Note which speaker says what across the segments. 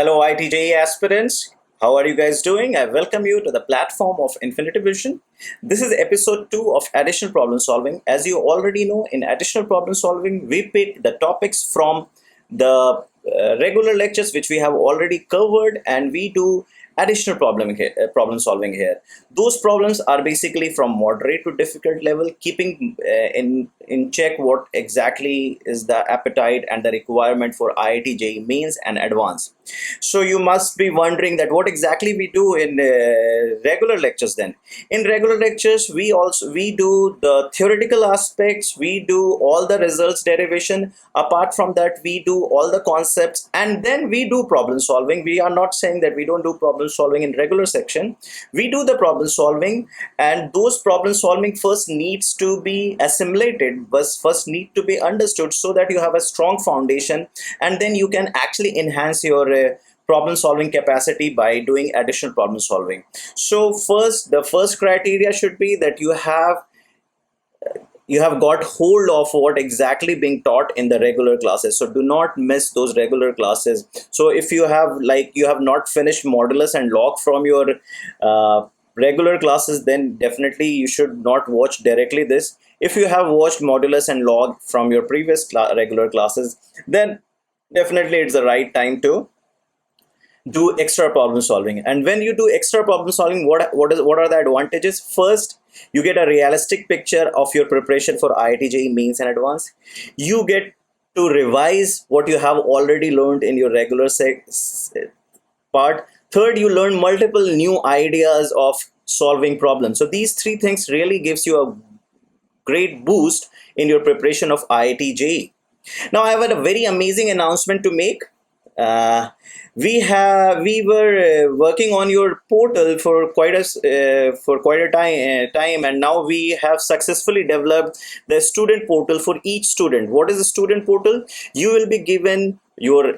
Speaker 1: Hello, ITJE aspirants. How are you guys doing? I welcome you to the platform of Infinity Vision. This is episode 2 of Additional Problem Solving. As you already know, in Additional Problem Solving, we pick the topics from the regular lectures which we have already covered, and we do additional problem solving here. Those problems are basically from moderate to difficult level, keeping in check what exactly is the appetite and the requirement for IIT JEE mains and advanced. So you must be wondering that what exactly we do in regular lectures. Then in regular lectures we do the theoretical aspects, we do all the results derivation. Apart from that, we do all the concepts, and then we do problem solving. We are not saying that we don't do problem solving in regular section. We do the problem solving, and those problem solving first needs to be assimilated, but first need to be understood, so that you have a strong foundation, and then you can actually enhance your problem solving capacity by doing additional problem solving. So the first criteria should be that you have got hold of what exactly being taught in the regular classes. So do not miss those regular classes. So if you have not finished modulus and log from your regular classes, then definitely you should not watch directly this. If you have watched modulus and log from your previous regular classes, then definitely it's the right time to do extra problem solving. And when you do extra problem solving, what are the advantages? First, you get a realistic picture of your preparation for IIT JEE mains and advanced. You get to revise what you have already learned in your regular part. Third, you learn multiple new ideas of solving problems. So these three things really gives you a great boost in your preparation of IIT JEE. Now I have a very amazing announcement to make. uh, we were working on your portal for quite a time, and now we have successfully developed the student portal for each student. What is the student portal? You will be given your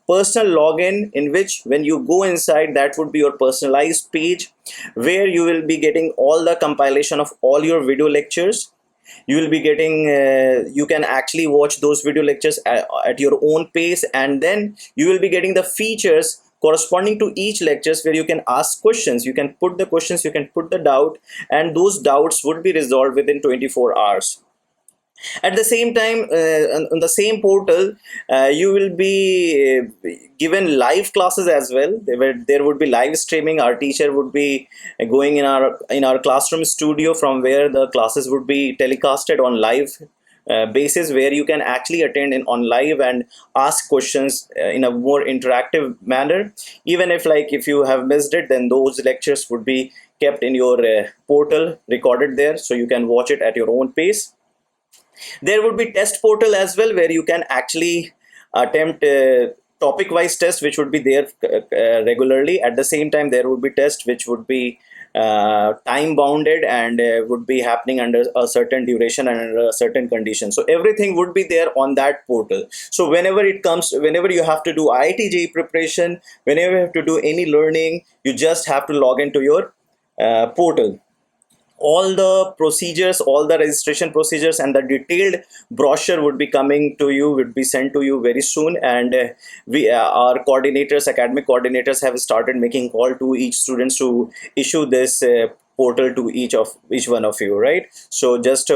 Speaker 1: personal login, in which when you go inside, that would be your personalized page, where you will be getting all the compilation of all your video lectures. You will be getting you can actually watch those video lectures at your own pace, and then you will be getting the features corresponding to each lectures, where you can ask questions, you can put the questions, you can put the doubt, and those doubts would be resolved within 24 hours. At the same time, on the same portal, you will be given live classes as well. There would be live streaming. Our teacher would be going in our classroom studio, from where the classes would be telecasted on live basis, where you can actually attend on live and ask questions in a more interactive manner. Even if you have missed it, then those lectures would be kept in your portal, recorded there, so you can watch it at your own pace. There would be test portal as well, where you can actually attempt topic wise test, which would be there regularly. At the same time, there would be test which would be time bounded, and would be happening under a certain duration and under a certain condition. So everything would be there on that portal. So whenever you have to do IIT JEE preparation, whenever you have to do any learning, you just have to log into your portal. All the procedures, all the registration procedures, and the detailed brochure would be coming to you, would be sent to you very soon. And we our coordinators, academic coordinators, have started making call to each students to issue this portal to each one of you, right? So just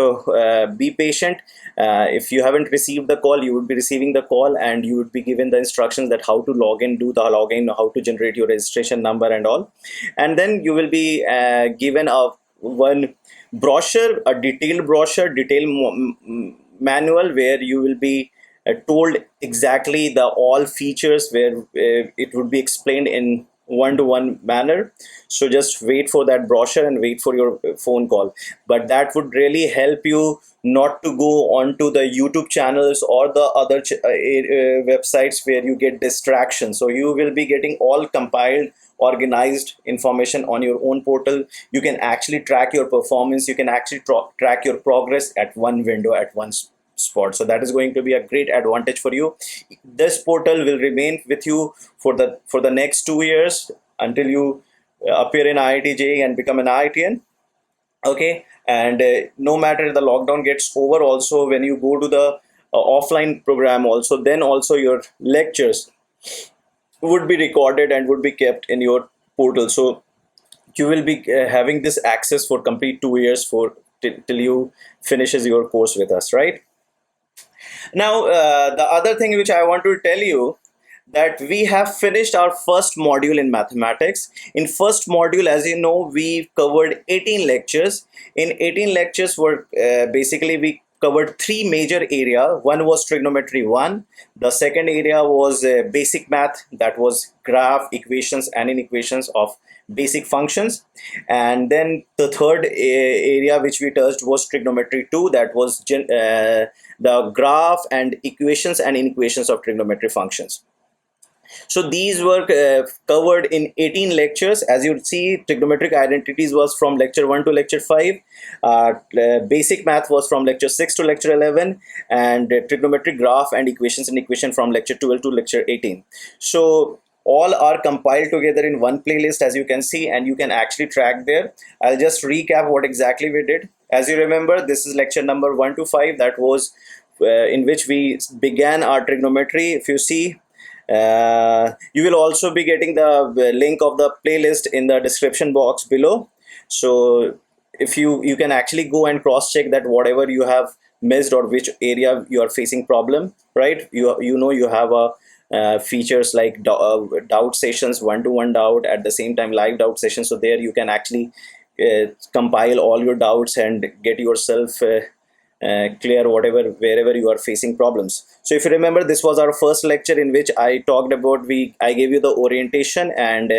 Speaker 1: be patient. If you haven't received the call, you would be receiving the call, and you would be given the instructions that how to log in, do the login, how to generate your registration number and all. And then you will be given a one brochure, a detailed brochure, manual, where you will be told exactly the all features, where it would be explained in one-to-one manner. So just wait for that brochure and wait for your phone call. But that would really help you not to go onto the YouTube channels or the other websites where you get distractions. So you will be getting all compiled, organized information on your own portal. You can actually track your performance, you can actually track your progress at one window, at one spot. So that is going to be a great advantage for you. This portal will remain with you for the next 2 years, until you appear in IIT JEE and become an IITian. Okay. And no matter the lockdown gets over, also when you go to the offline program, also then also your lectures would be recorded and would be kept in your portal. So you will be having this access for complete 2 years for till you finishes your course with us, right? Now, the other thing which I want to tell you, that we have finished our first module in mathematics. In first module, as you know, we covered 18 lectures. In 18 lectures, were basically we covered three major area. One was trigonometry 1. The second area was basic math, that was graph, equations, and inequations of basic functions. And then the third area which we touched was trigonometry 2, that was the graph and equations and inequations of trigonometry functions. So these were covered in 18 lectures. As you see, trigonometric identities was from lecture 1 to lecture 5. Basic math was from lecture 6 to lecture 11. And trigonometric graph and equations and equation from lecture 12 to lecture 18. So all are compiled together in one playlist, as you can see, and you can actually track there. I'll just recap what exactly we did. As you remember, this is lecture number 1 to 5. That was in which we began our trigonometry. If you see, you will also be getting the link of the playlist in the description box below. So if you can actually go and cross check that whatever you have missed or which area you are facing problem, right? You know you have a features like doubt sessions, one-to-one doubt, at the same time live doubt sessions. So there you can actually compile all your doubts and get yourself clear whatever wherever you are facing problems. So if you remember, this was our first lecture in which I talked about, I gave you the orientation, and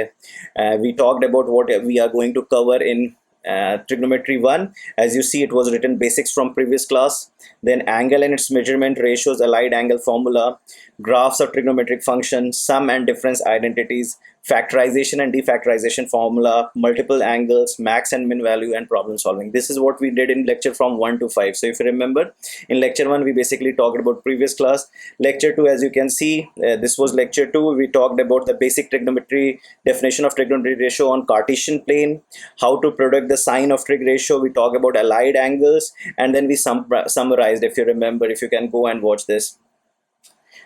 Speaker 1: we talked about what we are going to cover in trigonometry 1. As you see, it was written basics from previous class, then angle and its measurement, ratios, allied angle formula, graphs of trigonometric function, sum and difference identities, factorization and defactorization formula, multiple angles, max and min value, and problem solving. This is what we did in lecture from 1 to 5. So if you remember, in lecture 1 we basically talked about previous class. Lecture 2, as you can see, this was lecture 2. We talked about the basic trigonometry, definition of trigonometry ratio on Cartesian plane, how to product the sine of trig ratio. We talked about allied angles, and then we summarized, if you remember, if you can go and watch this.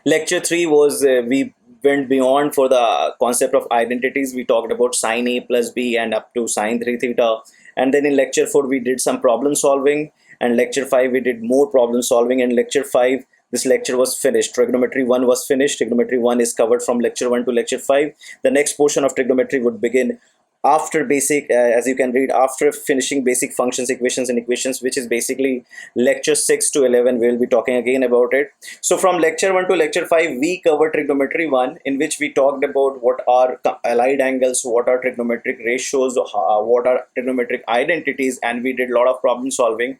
Speaker 1: Lecture 3 was we went beyond for the concept of identities. We talked about sine A plus B and up to sine 3 theta. And then in lecture 4 we did some problem solving, and lecture 5 we did more problem solving. And lecture 5, this lecture was finished. Trigonometry 1 was finished. Trigonometry 1 is covered from lecture 1 to lecture 5. The next portion of trigonometry would begin after basic, as you can read, after finishing basic functions, equations, and equations, which is basically lecture 6 to 11. We will be talking again about it. So from lecture 1 to lecture 5, we covered trigonometry 1, in which we talked about what are allied angles, what are trigonometric ratios, what are trigonometric identities, and we did a lot of problem solving.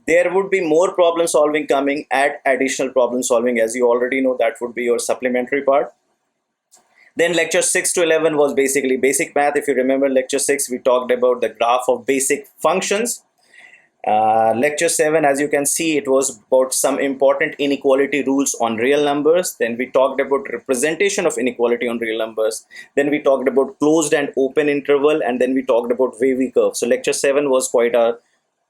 Speaker 1: There would be more problem solving coming at additional problem solving. As you already know, that would be your supplementary part. Then lecture 6 to 11 was basically basic math. If you remember lecture 6, we talked about the graph of basic functions. Lecture 7, as you can see, it was about some important inequality rules on real numbers. Then we talked about representation of inequality on real numbers. Then we talked about closed and open interval, and then we talked about wavy curve. So lecture 7 was quite a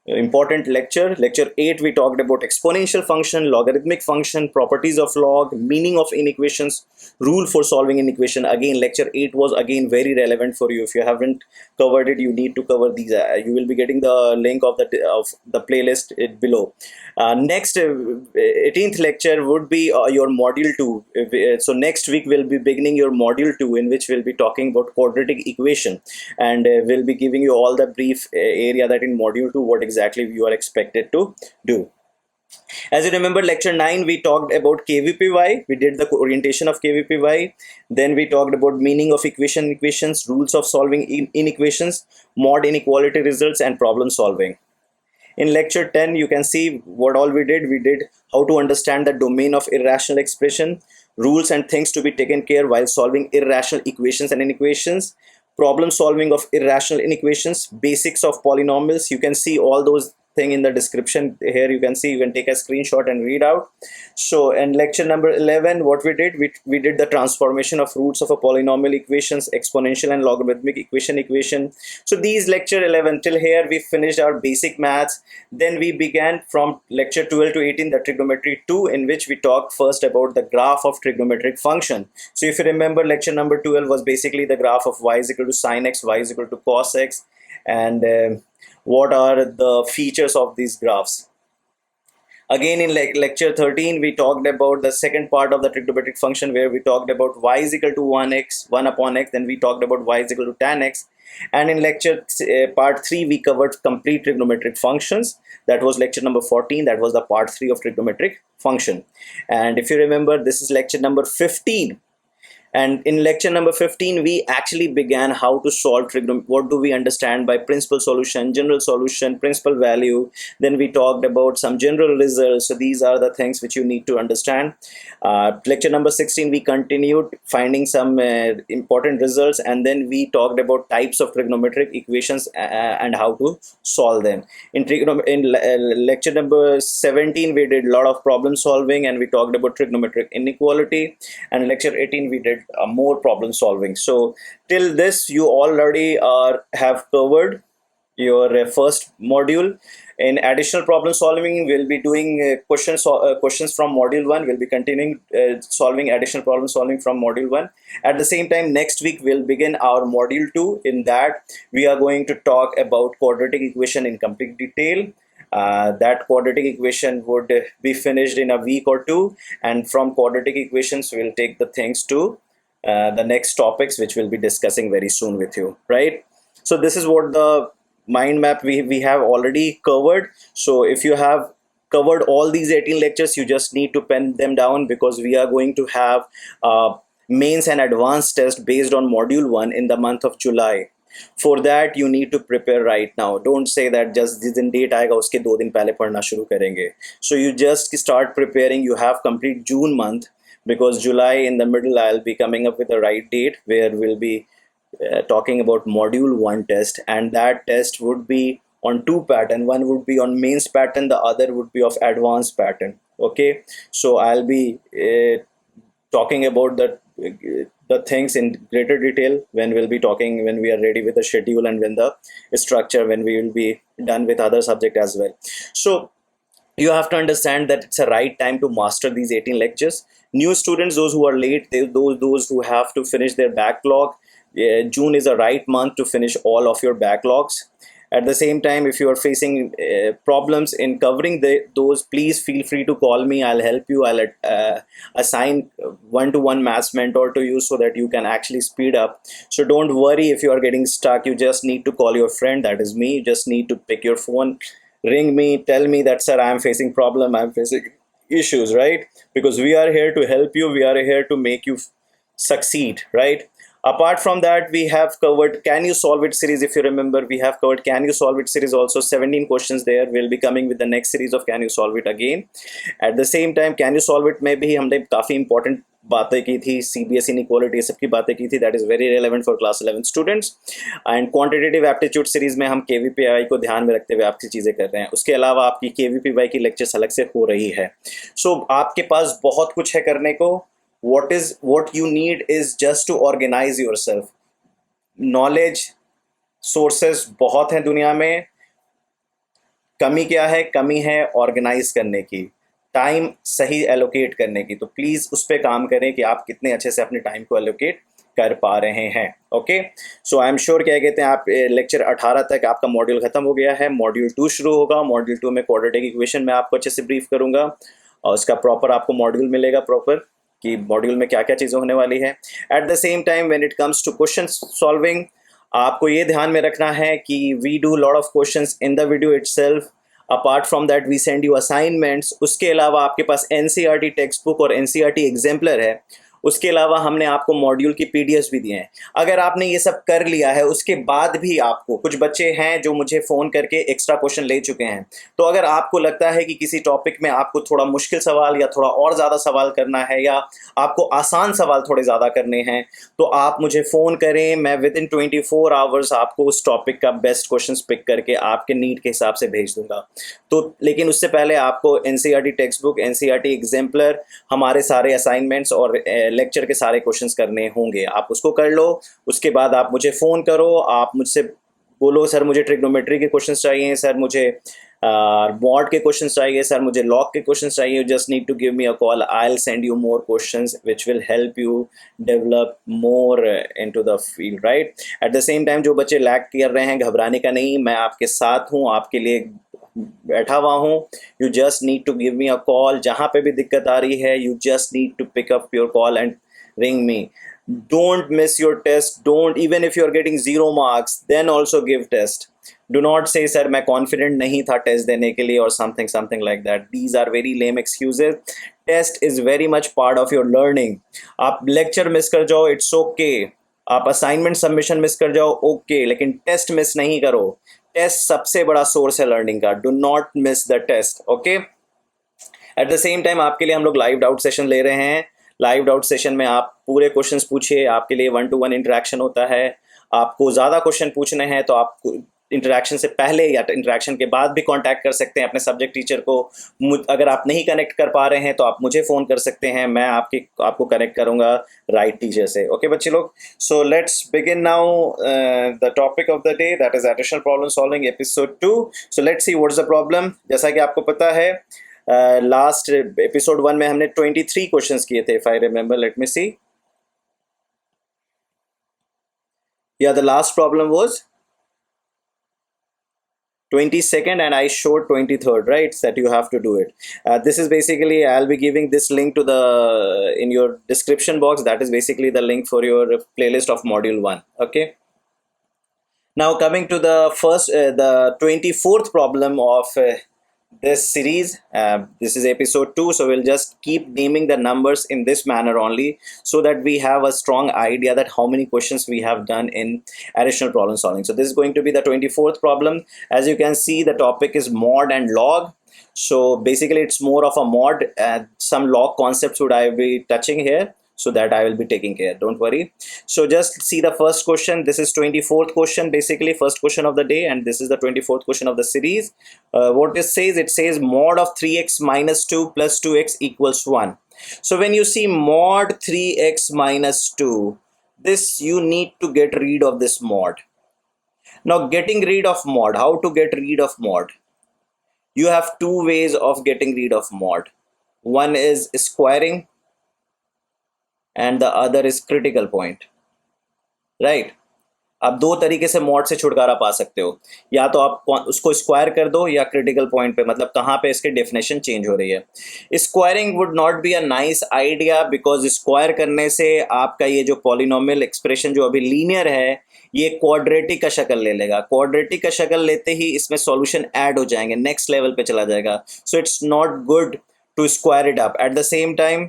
Speaker 1: important lecture. Lecture 8, we talked about exponential function, logarithmic function, properties of log, meaning of inequations, rule for solving an equation. Again, lecture 8 was again very relevant for you. If you haven't covered it, you need to cover these. You will be getting the link of the playlist below. Next 18th lecture would be your module 2. So next week we'll be beginning your module 2, in which we'll be talking about quadratic equation, and we'll be giving you all the brief area that in module 2 what exactly you are expected to do. As you remember, lecture 9, we talked about KVPY. We did the orientation of KVPY. Then we talked about meaning of equations, rules of solving inequations, mod inequality results, and problem solving. In lecture 10, you can see what all we did. We did how to understand the domain of irrational expression, rules and things to be taken care while solving irrational equations and inequations, problem solving of irrational inequations, basics of polynomials. You can see all those thing in the description. Here you can see, you can take a screenshot and read out. So in lecture number 11, what we did, we did the transformation of roots of a polynomial equations, exponential and logarithmic equation. So these lecture 11 till here we finished our basic maths. Then we began from lecture 12 to 18 the trigonometry 2, in which we talked first about the graph of trigonometric function. So if you remember, lecture number 12 was basically the graph of y is equal to sine x, y is equal to cos x, and what are the features of these graphs. Again, in lecture 13, we talked about the second part of the trigonometric function, where we talked about y is equal to 1x, 1 upon x. Then we talked about y is equal to tan x. And in lecture part 3, we covered complete trigonometric functions. That was lecture number 14. That was the part 3 of trigonometric function. And if you remember, this is lecture number 15. And in lecture number 15, we actually began how to solve trigonometry. What do we understand by principal solution, general solution, principal value. Then we talked about some general results. So these are the things which you need to understand. Lecture number 16, we continued finding some important results. And then we talked about types of trigonometric equations and how to solve them. In lecture number 17, we did a lot of problem solving, and we talked about trigonometric inequality. And in lecture 18, we did more problem solving. So till this, you already have covered your first module. In additional problem solving, we'll be doing questions from module 1. We'll be continuing solving additional problem solving from module 1. At the same time, next week we'll begin our module 2. In that, we are going to talk about quadratic equation in complete detail. That quadratic equation would be finished in a week or two, and from quadratic equations we'll take the things to the next topics, which we'll be discussing very soon with you, right? So this is what the mind map we have already covered. So if you have covered all these 18 lectures, you just need to pen them down, because we are going to have mains and advanced test based on module 1 in the month of July. For that, you need to prepare right now. Don't say that just जिस दिन date आएगा उसके 2 दिन पहले पढ़ना शुरू करेंगे. So you just start preparing. You have complete June month, because July in the middle I'll be coming up with the right date where we'll be talking about module 1 test, and that test would be on 2 pattern. One would be on mains pattern, the other would be of advanced pattern. Okay, so I'll be talking about the things in greater detail when we'll be talking, when we are ready with the schedule and when the structure, when we will be done with other subject as well. So you have to understand that it's a right time to master these 18 lectures. New students, those who are late, those who have to finish their backlog, June is a right month to finish all of your backlogs. At the same time, if you are facing problems in covering those, please feel free to call me. I'll help you. I'll assign one-to-one maths mentor to you so that you can actually speed up. So don't worry if you are getting stuck. You just need to call your friend. That is me. You just need to pick your phone, ring me, tell me that, sir, I'm facing problem, I'm facing issues, right? Because we are here to help you. We are here to make you succeed, right? Apart from that, we have covered Can You Solve It series. If you remember, we have covered Can You Solve It series also, 17 questions there. We'll be coming with the next series of Can You Solve It again. At the same time, Can You Solve It में भी हमने काफ़ी important बातें की थी, CBSE inequality ये सब की बातें की थी. That is very relevant for class 11 students. And quantitative aptitude series में हम KVPI को ध्यान में रखते हुए आपकी चीज़ें कर रहे हैं. उसके अलावा आपकी KVPI की लेक्चर्स अलग से हो रही है. So आपके पास बहुत कुछ है करने को. What you need is just to organize yourself. Knowledge sources बहुत हैं दुनिया में. कमी क्या है? कमी है ऑर्गेनाइज करने की, टाइम सही एलोकेट करने की. तो प्लीज़ उस पर काम करें कि आप कितने अच्छे से अपने टाइम को एलोकेट कर पा रहे हैं. Okay, so I am sure, क्या कहते हैं, आप लेक्चर 18 तक आपका मॉड्यूल खत्म हो गया है. मॉड्यूल 2 शुरू होगा. मॉड्यूल 2 में क्वाड्रेटिक इक्वेशन में आपको अच्छे से ब्रीफ करूंगा, और उसका प्रॉपर आपको मॉड्यूल मिलेगा प्रॉपर कि मॉड्यूल में क्या क्या चीज़ें होने वाली है. At the same time when it comes to question solving, आपको ये ध्यान में रखना है कि we do lot of questions in the video itself. Apart from that we send you assignments. उसके अलावा आपके पास NCERT टेक्स्ट बुक और NCERT एग्जाम्पलर है, उसके अलावा हमने आपको मॉड्यूल की पीडीएफ भी दिए हैं। अगर आपने ये सब कर लिया है, उसके बाद भी आपको, कुछ बच्चे हैं जो मुझे फ़ोन करके एक्स्ट्रा क्वेश्चन ले चुके हैं, तो अगर आपको लगता है कि किसी टॉपिक में आपको थोड़ा मुश्किल सवाल या थोड़ा और ज़्यादा सवाल करना है, या आपको आसान सवाल थोड़े ज़्यादा करने हैं, तो आप मुझे फ़ोन करें। मैं विद इन 24 आवर्स आपको उस टॉपिक का बेस्ट क्वेश्चन पिक करके आपके नीड के हिसाब से भेज दूंगा। तो लेकिन उससे पहले आपको NCERT text book, NCERT exemplar, हमारे सारे असाइनमेंट्स और लेक्चर के सारे क्वेश्चंस करने होंगे। आप उसको कर लो, उसके बाद आप मुझे फ़ोन करो, आप मुझसे बोलो सर मुझे ट्रिग्नोमेट्री के क्वेश्चंस चाहिए, सर मुझे मॉड के क्वेश्चंस चाहिए, सर मुझे लॉग के क्वेश्चंस चाहिए। You just need to give me a call, I will send you more questions which will help you develop more into the field, right. At the same time जो बच्चे lag कर रहे हैं, घबराने का नहीं, मैं आपके साथ हूँ, आपके लिए बैठा हुआ हूँ। You just need to give me a call, जहाँ पे भी दिक्कत आ रही है, you just need to pick up your call and ring me. Don't miss your test. Don't, even if you're getting 0 marks, then also give test. Do not say sir मैं confident नहीं था टेस्ट देने के लिए, or something like that. These are very lame excuses. Test is very much part of your learning. आप lecture miss कर जाओ, it's okay. आप असाइनमेंट सबमिशन मिस कर जाओ, ओके, लेकिन टेस्ट मिस नहीं करो। टेस्ट सबसे बड़ा सोर्स है लर्निंग का। Do not miss the test, okay. At the same time आपके लिए हम लोग लाइव डाउट सेशन ले रहे हैं। लाइव डाउट सेशन में आप पूरे क्वेश्चंस पूछिए, आपके लिए 1-to-1 इंटरेक्शन होता है। आपको ज़्यादा क्वेश्चन पूछने हैं तो आप इंटरेक्शन से पहले या इंटरेक्शन के बाद भी कांटेक्ट कर सकते हैं अपने सब्जेक्ट टीचर को। अगर आप नहीं कनेक्ट कर पा रहे हैं तो आप मुझे फ़ोन कर सकते हैं, मैं आपको कनेक्ट करूंगा राइट टीचर से, ओके बच्चे लोग। So let's begin now the topic of the day, that is additional problem solving episode 2। So let's see what is the problem. जैसा कि आपको पता है, लास्ट एपिसोड 1 में हमने 23 क्वेश्चंस किए थे, if I remember. Let me see, yeah the last problem was 22nd and I showed 23rd, right? That you have to do it. This is basically, I'll be giving this link to the in your description box. That is basically the link for your playlist of module 1, okay. Now coming to the first the 24th problem of this series. This is episode 2, so we'll just keep naming the numbers in this manner only, so that we have a strong idea that how many questions we have done in additional problem solving. So this is going to be the 24th problem. As you can see, the topic is mod and log. So basically it's more of a mod. Some log concepts would I be touching here, so that I will be taking care, don't worry. So just see the first question. This is 24th question, basically first question of the day, and this is the 24th question of the series. What it says mod of 3x minus 2 plus 2x equals 1. So when you see mod 3x minus 2, this you need to get rid of this mod. Now getting rid of mod, how to get rid of mod? You have two ways of getting rid of mod. One is squaring and the other is critical point, right? आप दो तरीके से mod से छुटकारा पा सकते हो, या तो आप उसको स्क्वायर कर दो या क्रिटिकल पॉइंट पे, मतलब कहाँ पे इसके डेफिनेशन चेंज हो रही है। Squaring would not be a nice idea, because square करने से आपका ये जो पॉलिनोमियल एक्सप्रेशन जो अभी लीनियर है, ये क्वाड्रेटिक का शक्ल ले लेगा। क्वाड्रेटिक का शक्ल लेते ही इसमें सॉल्यूशन ऐड हो जाएंगे, नेक्स्ट लेवल पे चला जाएगा। So it's not good to square it up. At the same time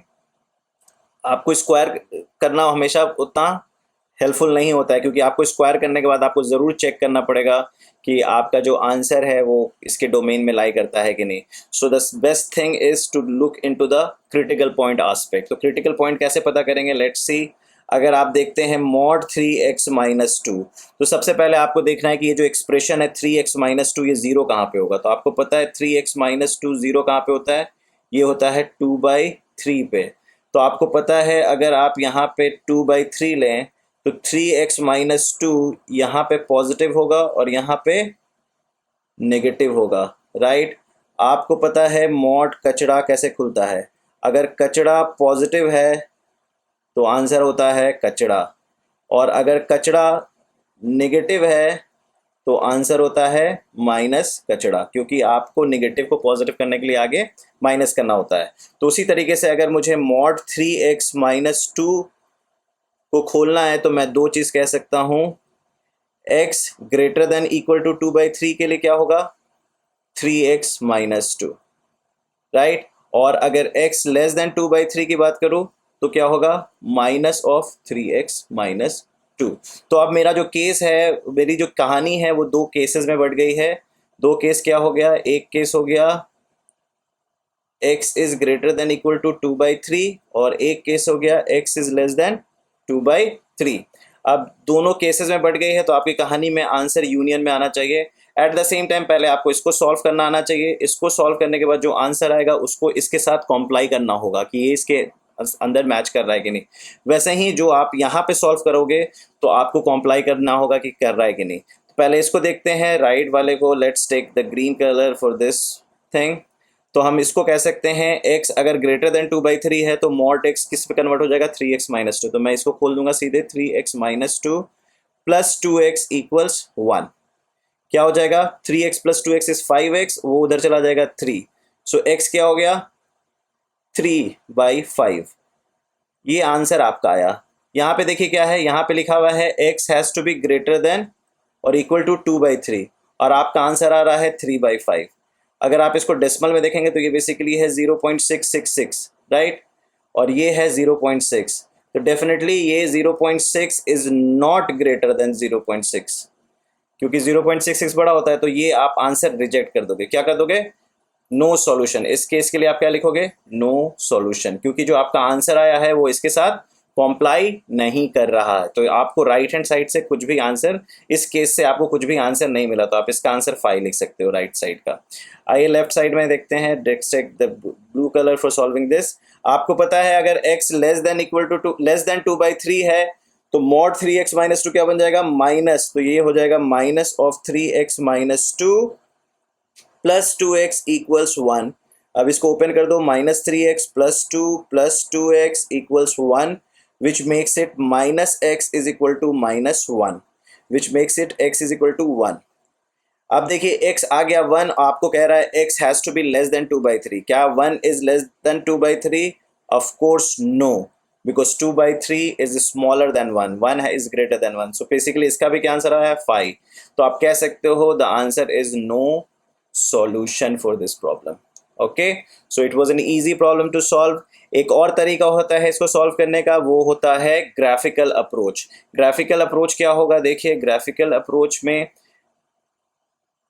Speaker 1: आपको स्क्वायर करना हमेशा उतना हेल्पफुल नहीं होता है, क्योंकि आपको स्क्वायर करने के बाद आपको ज़रूर चेक करना पड़ेगा कि आपका जो आंसर है वो इसके डोमेन में लाई करता है कि नहीं। So the best thing is to look into the critical point aspect. तो क्रिटिकल पॉइंट कैसे पता करेंगे, लेट्स सी। अगर आप देखते हैं mod 3x minus 2, तो सबसे पहले आपको देखना है कि ये जो एक्सप्रेशन है 3x minus 2, ये ज़ीरो कहाँ पे होगा। तो आपको पता है 3x minus 2 ज़ीरो कहाँ पे होता है, ये होता है 2/3 पे। तो आपको पता है अगर आप यहाँ पे 2/3 लें तो 3x minus 2 यहाँ पे पॉजिटिव होगा और यहाँ पे नेगेटिव होगा, राइट। आपको पता है मॉड कचड़ा कैसे खुलता है, अगर कचड़ा पॉजिटिव है तो आंसर होता है कचड़ा, और अगर कचड़ा नेगेटिव है तो आंसर होता है माइनस कचड़ा, क्योंकि आपको नेगेटिव को पॉजिटिव करने के लिए आगे माइनस करना होता है। तो उसी तरीके से अगर मुझे mod 3x minus 2 को खोलना है तो मैं दो चीज़ कह सकता हूँ। x greater than equal to 2/3 के लिए क्या होगा, 3x minus 2, राइट। और अगर x लेस देन 2/3 की बात करूँ तो क्या होगा माइनस ऑफ 3x-2। तो अब मेरा जो केस है, मेरी जो कहानी है वो दो केसेस में बढ़ गई है। दो केस क्या हो गया, एक केस हो गया x is greater than equal to 2/3 और एक केस हो गया x इज लेस देन 2/3। अब दोनों केसेस में बढ़ गई है तो आपकी कहानी में आंसर यूनियन में आना चाहिए। एट द सेम टाइम पहले आपको इसको सॉल्व करना आना चाहिए। इसको सॉल्व करने के बाद जो आंसर आएगा उसको इसके साथ कॉम्प्लाई करना होगा कि ये इसके अंदर मैच कर रहा है कि नहीं। वैसे ही जो आप यहाँ पे सॉल्व करोगे तो आपको कॉम्प्लाई करना होगा कि कर रहा है कि नहीं। तो पहले इसको देखते हैं राइट वाले को। Let's take the green colour for this thing. तो हम इसको कह सकते हैं x अगर ग्रेटर देन 2/3 है तो मॉड x किस पे कन्वर्ट हो जाएगा 3x-2। तो मैं इसको खोल दूंगा सीधे 3x-2 प्लस 2x इक्वल्स 1। क्या हो जाएगा 3x plus 2x is 5x, वो उधर चला जाएगा 3। सो x क्या हो गया 3/5। ये आंसर आपका आया। यहाँ पे देखिए क्या है, यहाँ पे लिखा हुआ है x has to be greater than और इक्वल टू 2/3 और आपका आंसर आ रहा है 3/5। अगर आप इसको डेसिमल में देखेंगे तो ये बेसिकली है 0.666, राइट, और ये है 0.6। तो डेफिनेटली ये 0.6 इज नॉट ग्रेटर देन 0.6, क्योंकि 0.66 बड़ा होता है। तो ये आप आंसर रिजेक्ट कर दोगे। क्या कर दोगे, नो सॉल्यूशन। इस केस के लिए आप क्या लिखोगे, नो सॉल्यूशन, क्योंकि जो आपका आंसर आया है वो इसके साथ कॉम्प्लाई नहीं कर रहा है। तो आपको राइट हैंड साइड से कुछ भी आंसर, इस केस से आपको कुछ भी आंसर नहीं मिला, तो आप इसका आंसर 5 लिख सकते हो राइट साइड का। आइए लेफ्ट साइड में देखते हैं। Let's take the blue colour for solving this. आपको पता है अगर x less than equal to 2/3 है तो मॉड 3x-2 क्या बन जाएगा, माइनस। तो ये हो जाएगा minus of 3x-2 plus 2x equals 1। अब इसको ओपन कर दो, -3x plus 2 plus 2x equals 1, which makes it minus x is equal to -1, which makes it x is equal to 1। अब देखिए x आ गया 1, आपको कह रहा है x has to be less than 2/3। क्या 1 is less than 2/3? Of course no, because 2/3 is smaller than 1, 1 is greater than 1। So basically इसका भी क्या आंसर आया है 5। तो आप कह सकते हो the answer is no solution for this problem। Okay, so it was an easy problem to solve. एक और तरीका होता है इसको सॉल्व करने का, वो होता है ग्राफिकल अप्रोच। ग्राफिकल अप्रोच क्या होगा, देखिए ग्राफिकल अप्रोच में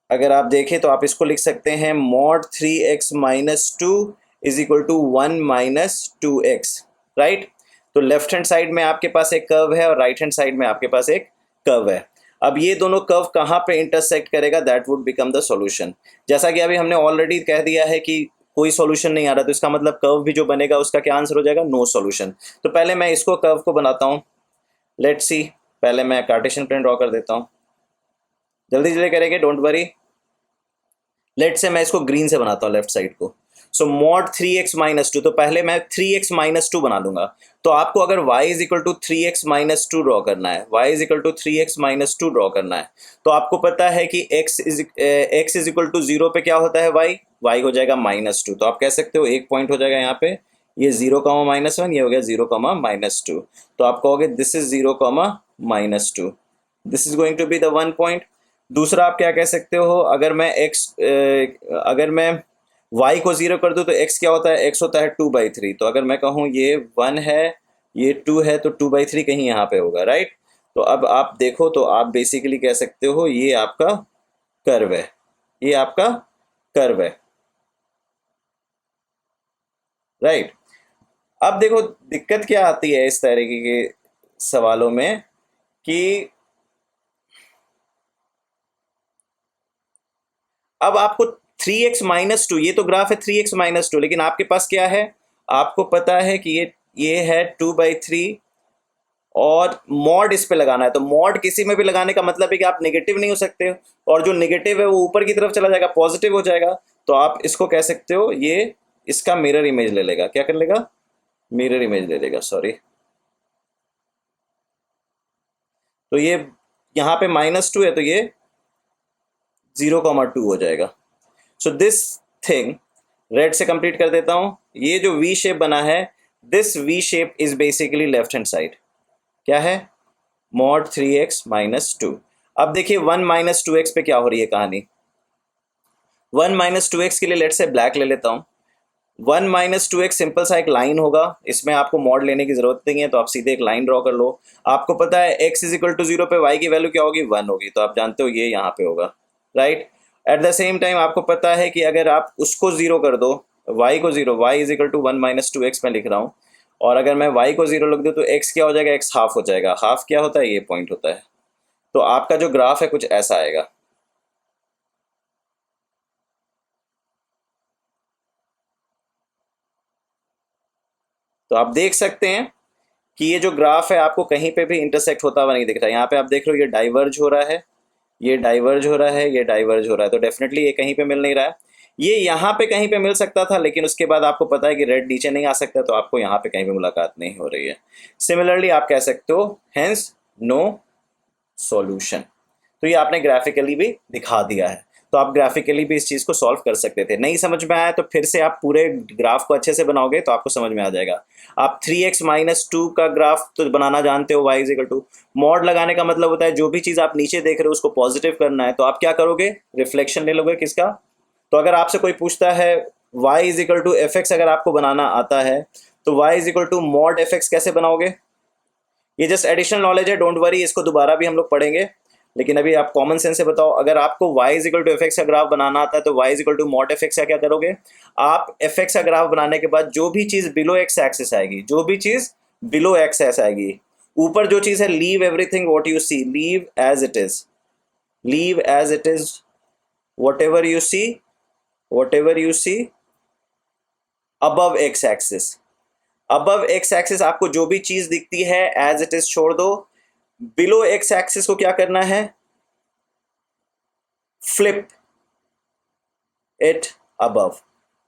Speaker 1: अगर आप देखें तो आप इसको लिख सकते हैं mod 3x-2 is equal to 1 - 2x, right. तो लेफ्ट हैंड साइड में आपके पास एक कर्व है और राइट हैंड साइड में आपके पास एक कर्व है। अब ये दोनों कर्व कहाँ पे इंटरसेक्ट करेगा, that would become the solution. जैसा कि अभी हमने ऑलरेडी कह दिया है कि कोई सॉल्यूशन नहीं आ रहा, तो इसका मतलब कर्व भी जो बनेगा उसका क्या आंसर हो जाएगा, नो सॉल्यूशन। तो पहले मैं इसको कर्व को बनाता हूँ। लेट्स सी, पहले मैं कार्टेशियन प्लेन ड्रॉ कर देता हूँ, जल्दी जल्दी करेंगे, डोंट वरी। लेट से मैं इसको ग्रीन से बनाता हूँ लेफ्ट साइड को। सो मॉड 3x-2, तो पहले मैं 3x-2 बना दूंगा। तो आपको अगर y is equal to 3x-2 draw करना है, y is equal to 3x-2 draw करना है, तो आपको पता है कि x इज इक्वल टू 0 पे क्या होता है y हो जाएगा -2। तो आप कह सकते हो एक पॉइंट हो जाएगा यहाँ पे, ये 0, -1, ये हो गया 0, -2। तो आप कहोगे this is 0, -2, this is going to be the 1 point. दूसरा आप क्या कह सकते हो, अगर मैं y को 0 कर दूं तो x क्या होता है, x होता है 2/3। तो अगर मैं कहूँ ये 1 है, ये 2 है, तो 2/3 कहीं यहाँ पे होगा, राइट। तो अब आप देखो तो आप बेसिकली कह सकते हो ये आपका कर्व है, ये आपका कर्व है, राइट। अब देखो दिक्कत क्या आती है इस तरीके के सवालों में कि अब आपको 3x-2, ये तो ग्राफ है 3x-2, लेकिन आपके पास क्या है, आपको पता है कि ये है 2/3 और मॉड इस पे लगाना है। तो मॉड किसी में भी लगाने का मतलब है कि आप नेगेटिव नहीं हो सकते हो, और जो नेगेटिव है वो ऊपर की तरफ चला जाएगा, पॉजिटिव हो जाएगा। तो आप इसको कह सकते हो ये इसका मिरर इमेज ले लेगा। क्या कर लेगा, मिरर इमेज ले लेगा, सॉरी। तो ये यहाँ पे -2 है तो ये 0,2 हो जाएगा। सो दिस थिंग रेड से कंप्लीट कर देता हूं। ये जो वी शेप बना है, this V shape is basically left hand side. क्या है, मॉड 3x-2। अब देखिए 1 - 2x पे क्या हो रही है कहानी। 1 - 2x के लिए लेट से ब्लैक ले लेता हूं। 1 माइनस टू एक्स सिंपल सा एक लाइन होगा, इसमें आपको मॉड लेने की जरूरत नहीं है, तो आप सीधे एक लाइन ड्रॉ कर लो। आपको पता है x is equal to zero पे y की वैल्यू क्या होगी, 1 होगी, तो आप जानते हो ये यहाँ पे होगा, right. At the same time आपको पता है कि अगर आप उसको जीरो कर दो, y को zero, y is equal to 1 minus two x मैं लिख रहा हूँ, और अगर मैं y को जीरो लिख दूँ तो x क्या हो जाएगा, x हाफ हो जाएगा। हाफ क्या होता है, ये पॉइंट होता है। तो आपका जो ग्राफ है कुछ ऐसा आएगा। तो आप देख सकते हैं कि ये जो ग्राफ है आपको कहीं पे भी इंटरसेक्ट होता हुआ नहीं दिख रहा है। यहाँ पे आप देख रहे हो ये डाइवर्ज हो रहा है, ये डाइवर्ज हो रहा है, ये डाइवर्ज हो रहा है, तो डेफिनेटली ये कहीं पे मिल नहीं रहा है। ये यहाँ पे कहीं पे मिल सकता था, लेकिन उसके बाद आपको पता है कि रेड नीचे नहीं आ सकता, तो आपको यहाँ पे कहीं पे मुलाकात नहीं हो रही है। सिमिलरली आप कह सकते हो हेंस नो सॉल्यूशन। तो ये आपने ग्राफिकली भी दिखा दिया है, तो आप ग्राफिकली भी इस चीज़ को सॉल्व कर सकते थे। नहीं समझ में आया तो फिर से आप पूरे ग्राफ को अच्छे से बनाओगे तो आपको समझ में आ जाएगा। आप 3x माइनस टू का ग्राफ तो बनाना जानते हो, y is equal to, mod लगाने का मतलब होता है जो भी चीज़ आप नीचे देख रहे हो उसको पॉजिटिव करना है, तो आप क्या करोगे, रिफ्लेक्शन ले लोगे किसका। तो अगर आपसे कोई पूछता है y is equal to F x अगर आपको बनाना आता है, तो y is equal to mod f x कैसे बनाओगे। ये जस्ट एडिशनल नॉलेज है, डोंट वरी, इसको दोबारा भी हम लोग पढ़ेंगे, लेकिन अभी आप कॉमन सेंस से बताओ। अगर आपको y is equal to F x का ग्राफ बनाना आता है तो y is equal to mod f x का क्या करोगे, आप एफ एक्स का ग्राफ बनाने के बाद जो भी चीज़ बिलो एक्स एक्सिस आएगी, जो भी चीज़ बिलो एक्स एक्स आएगी, ऊपर जो चीज़ है leave everything what you see, leave as it is, leave as it is, whatever you see, whatever you see above x axis. Above x axis आपको जो भी चीज़ दिखती है एज इट इज छोड़ दो, बिलो एक्स एक्सिस को क्या करना है, फ्लिप इट अबव।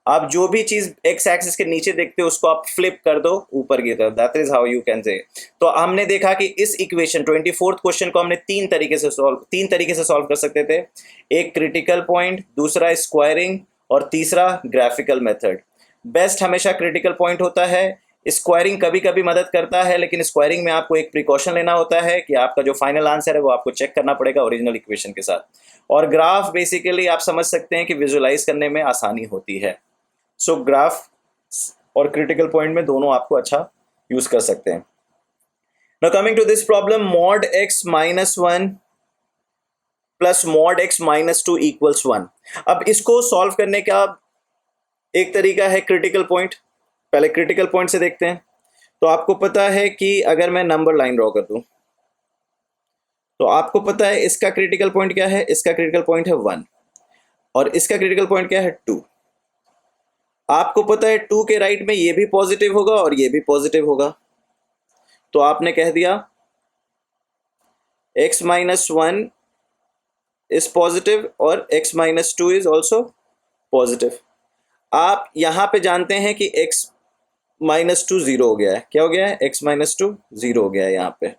Speaker 1: आप जो भी चीज एक्स एक्सिस के नीचे देखते हो उसको आप फ्लिप कर दो ऊपर की तरफ, that is how you can say. तो हमने देखा कि इस इक्वेशन 24th क्वेश्चन को हमने तीन तरीके से सॉल्व कर सकते थे। एक क्रिटिकल पॉइंट, दूसरा स्क्वायरिंग, और तीसरा ग्राफिकल मेथड। बेस्ट हमेशा क्रिटिकल पॉइंट होता है। स्क्वायरिंग कभी कभी मदद करता है, लेकिन स्क्वायरिंग में आपको एक प्रिकॉशन लेना होता है कि आपका जो फाइनल आंसर है वो आपको चेक करना पड़ेगा ओरिजिनल इक्वेशन के साथ। और ग्राफ बेसिकली आप समझ सकते हैं कि विजुलाइज करने में आसानी होती है। सो ग्राफ और क्रिटिकल पॉइंट में दोनों आपको अच्छा यूज कर सकते हैं। Now coming to this problem, mod x minus one plus mod x minus two equals one. अब इसको सॉल्व करने का एक तरीका है क्रिटिकल पॉइंट। पहले क्रिटिकल पॉइंट से देखते हैं। तो आपको पता है कि अगर मैं नंबर लाइन ड्रॉ कर दूं, तो आपको पता है इसका क्रिटिकल पॉइंट क्या है, इसका क्रिटिकल पॉइंट है 1, और इसका क्रिटिकल पॉइंट क्या है 2। आपको पता है 2 के राइट में ये भी पॉजिटिव होगा और ये भी पॉजिटिव होगा, तो आपने कह दिया x minus one is positive और x minus two is also positive. आप यहां पे जानते हैं कि x माइनस टू जीरो हो गया है, क्या हो गया है, x माइनस टू जीरो हो गया है यहाँ पे,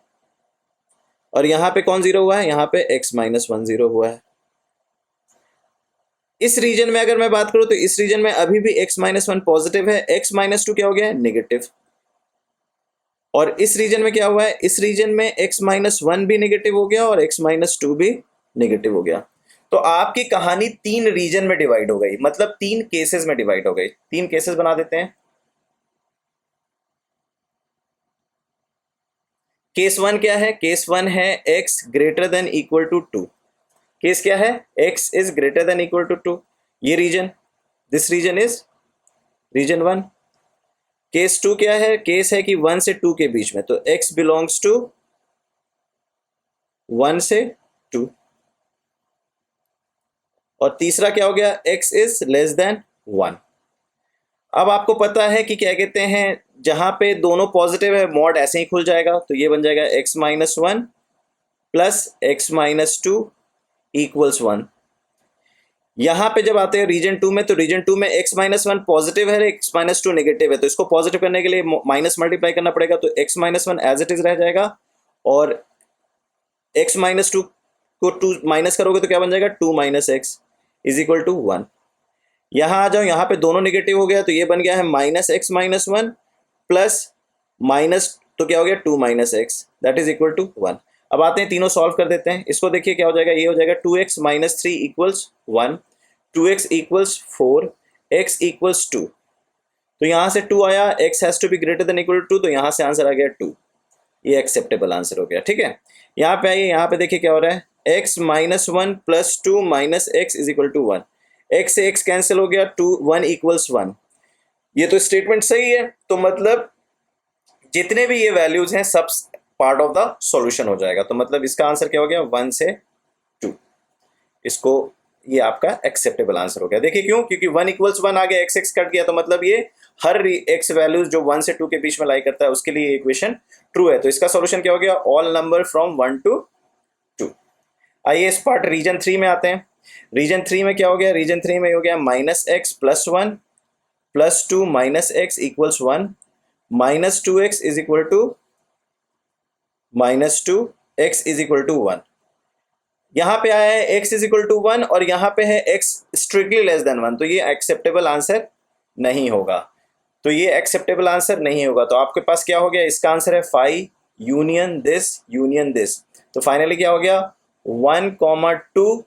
Speaker 1: और यहाँ पे कौन जीरो हुआ है, यहाँ पे x माइनस वन जीरो हुआ है। इस रीजन में अगर मैं बात करूं तो इस रीजन में अभी भी x माइनस वन पॉजिटिव है, x माइनस टू क्या हो गया है, नेगेटिव। और इस रीजन में क्या हुआ है, इस रीजन में x माइनस वन भी नेगेटिव हो गया और x माइनस टू भी नेगेटिव हो गया। तो आपकी कहानी तीन रीजन में डिवाइड हो गई, मतलब तीन केसेस में डिवाइड हो गई। तीन केसेस बना देते हैं। केस वन क्या है, केस वन है x greater than equal to two. Case क्या है, x is greater than equal to two. ये region, this region is region one. Case two क्या है, केस है कि वन से टू के बीच में, तो x बिलोंग्स टू वन से टू। और तीसरा क्या हो गया, x is less than one. अब आपको पता है कि क्या कहते हैं, जहां पे दोनों पॉजिटिव है मॉड ऐसे ही खुल जाएगा, तो ये बन जाएगा x minus one plus x minus two equals one. यहां पे जब आते हैं रीजन टू में, तो रीजन टू में x माइनस वन पॉजिटिव है, x माइनस टू नेगेटिव है, तो इसको पॉजिटिव करने के लिए माइनस मल्टीप्लाई करना पड़ेगा, तो x minus one as it is रह जाएगा, और x माइनस टू को टू माइनस करोगे तो क्या बन जाएगा, two minus x is equal to one. यहां आ जाओ, यहां पे दोनों नेगेटिव हो गया, तो ये बन गया है minus x minus one plus minus, तो क्या हो गया, two minus x that is equal to one. अब आते हैं तीनों सॉल्व कर देते हैं। इसको देखिए क्या हो जाएगा, ये हो जाएगा two x minus three equals one, two x equals four, x equals two. तो यहाँ से 2 आया, x has to be greater than equal to 2, तो यहाँ से आंसर आ गया 2। ये एक्सेप्टेबल आंसर हो गया, ठीक है। यहाँ पे आइए, यहाँ पे देखिए क्या हो रहा है, x minus 1 plus 2 minus x is equal to 1। x से x कैंसिल हो गया, 2 1 इक्वल्स 1। ये तो स्टेटमेंट सही है, तो मतलब जितने भी ये वैल्यूज हैं सब पार्ट ऑफ द सॉल्यूशन हो जाएगा। तो मतलब इसका आंसर क्या हो गया, 1 से 2। इसको ये आपका एक्सेप्टेबल आंसर हो गया। देखिए क्यों, क्योंकि 1 इक्वल्स 1 आ गया, x x कट गया, तो मतलब ये हर x वैल्यूज जो 1 से 2 के बीच में लाई करता है उसके लिए इक्वेशन ट्रू है। तो इसका सॉल्यूशन क्या हो गया, ऑल नंबर फ्रॉम 1 to 2। आइए इस पार्ट रीजन 3 में आते हैं। रीजन 3 में क्या हो गया, रीजन 3 में हो गया minus x plus 1 plus 2 minus x equals 1 minus 2x is equal to minus 2x is equal to 1। यहाँ पे आया है x इज इक्वल टू 1 और यहाँ पे है x स्ट्रिक्टली लेस देन 1, तो ये एक्सेप्टेबल आंसर नहीं होगा। तो ये एक्सेप्टेबल आंसर नहीं होगा। तो आपके पास क्या हो गया, इसका आंसर है 5 यूनियन दिस। तो फाइनली क्या हो गया, 1, 2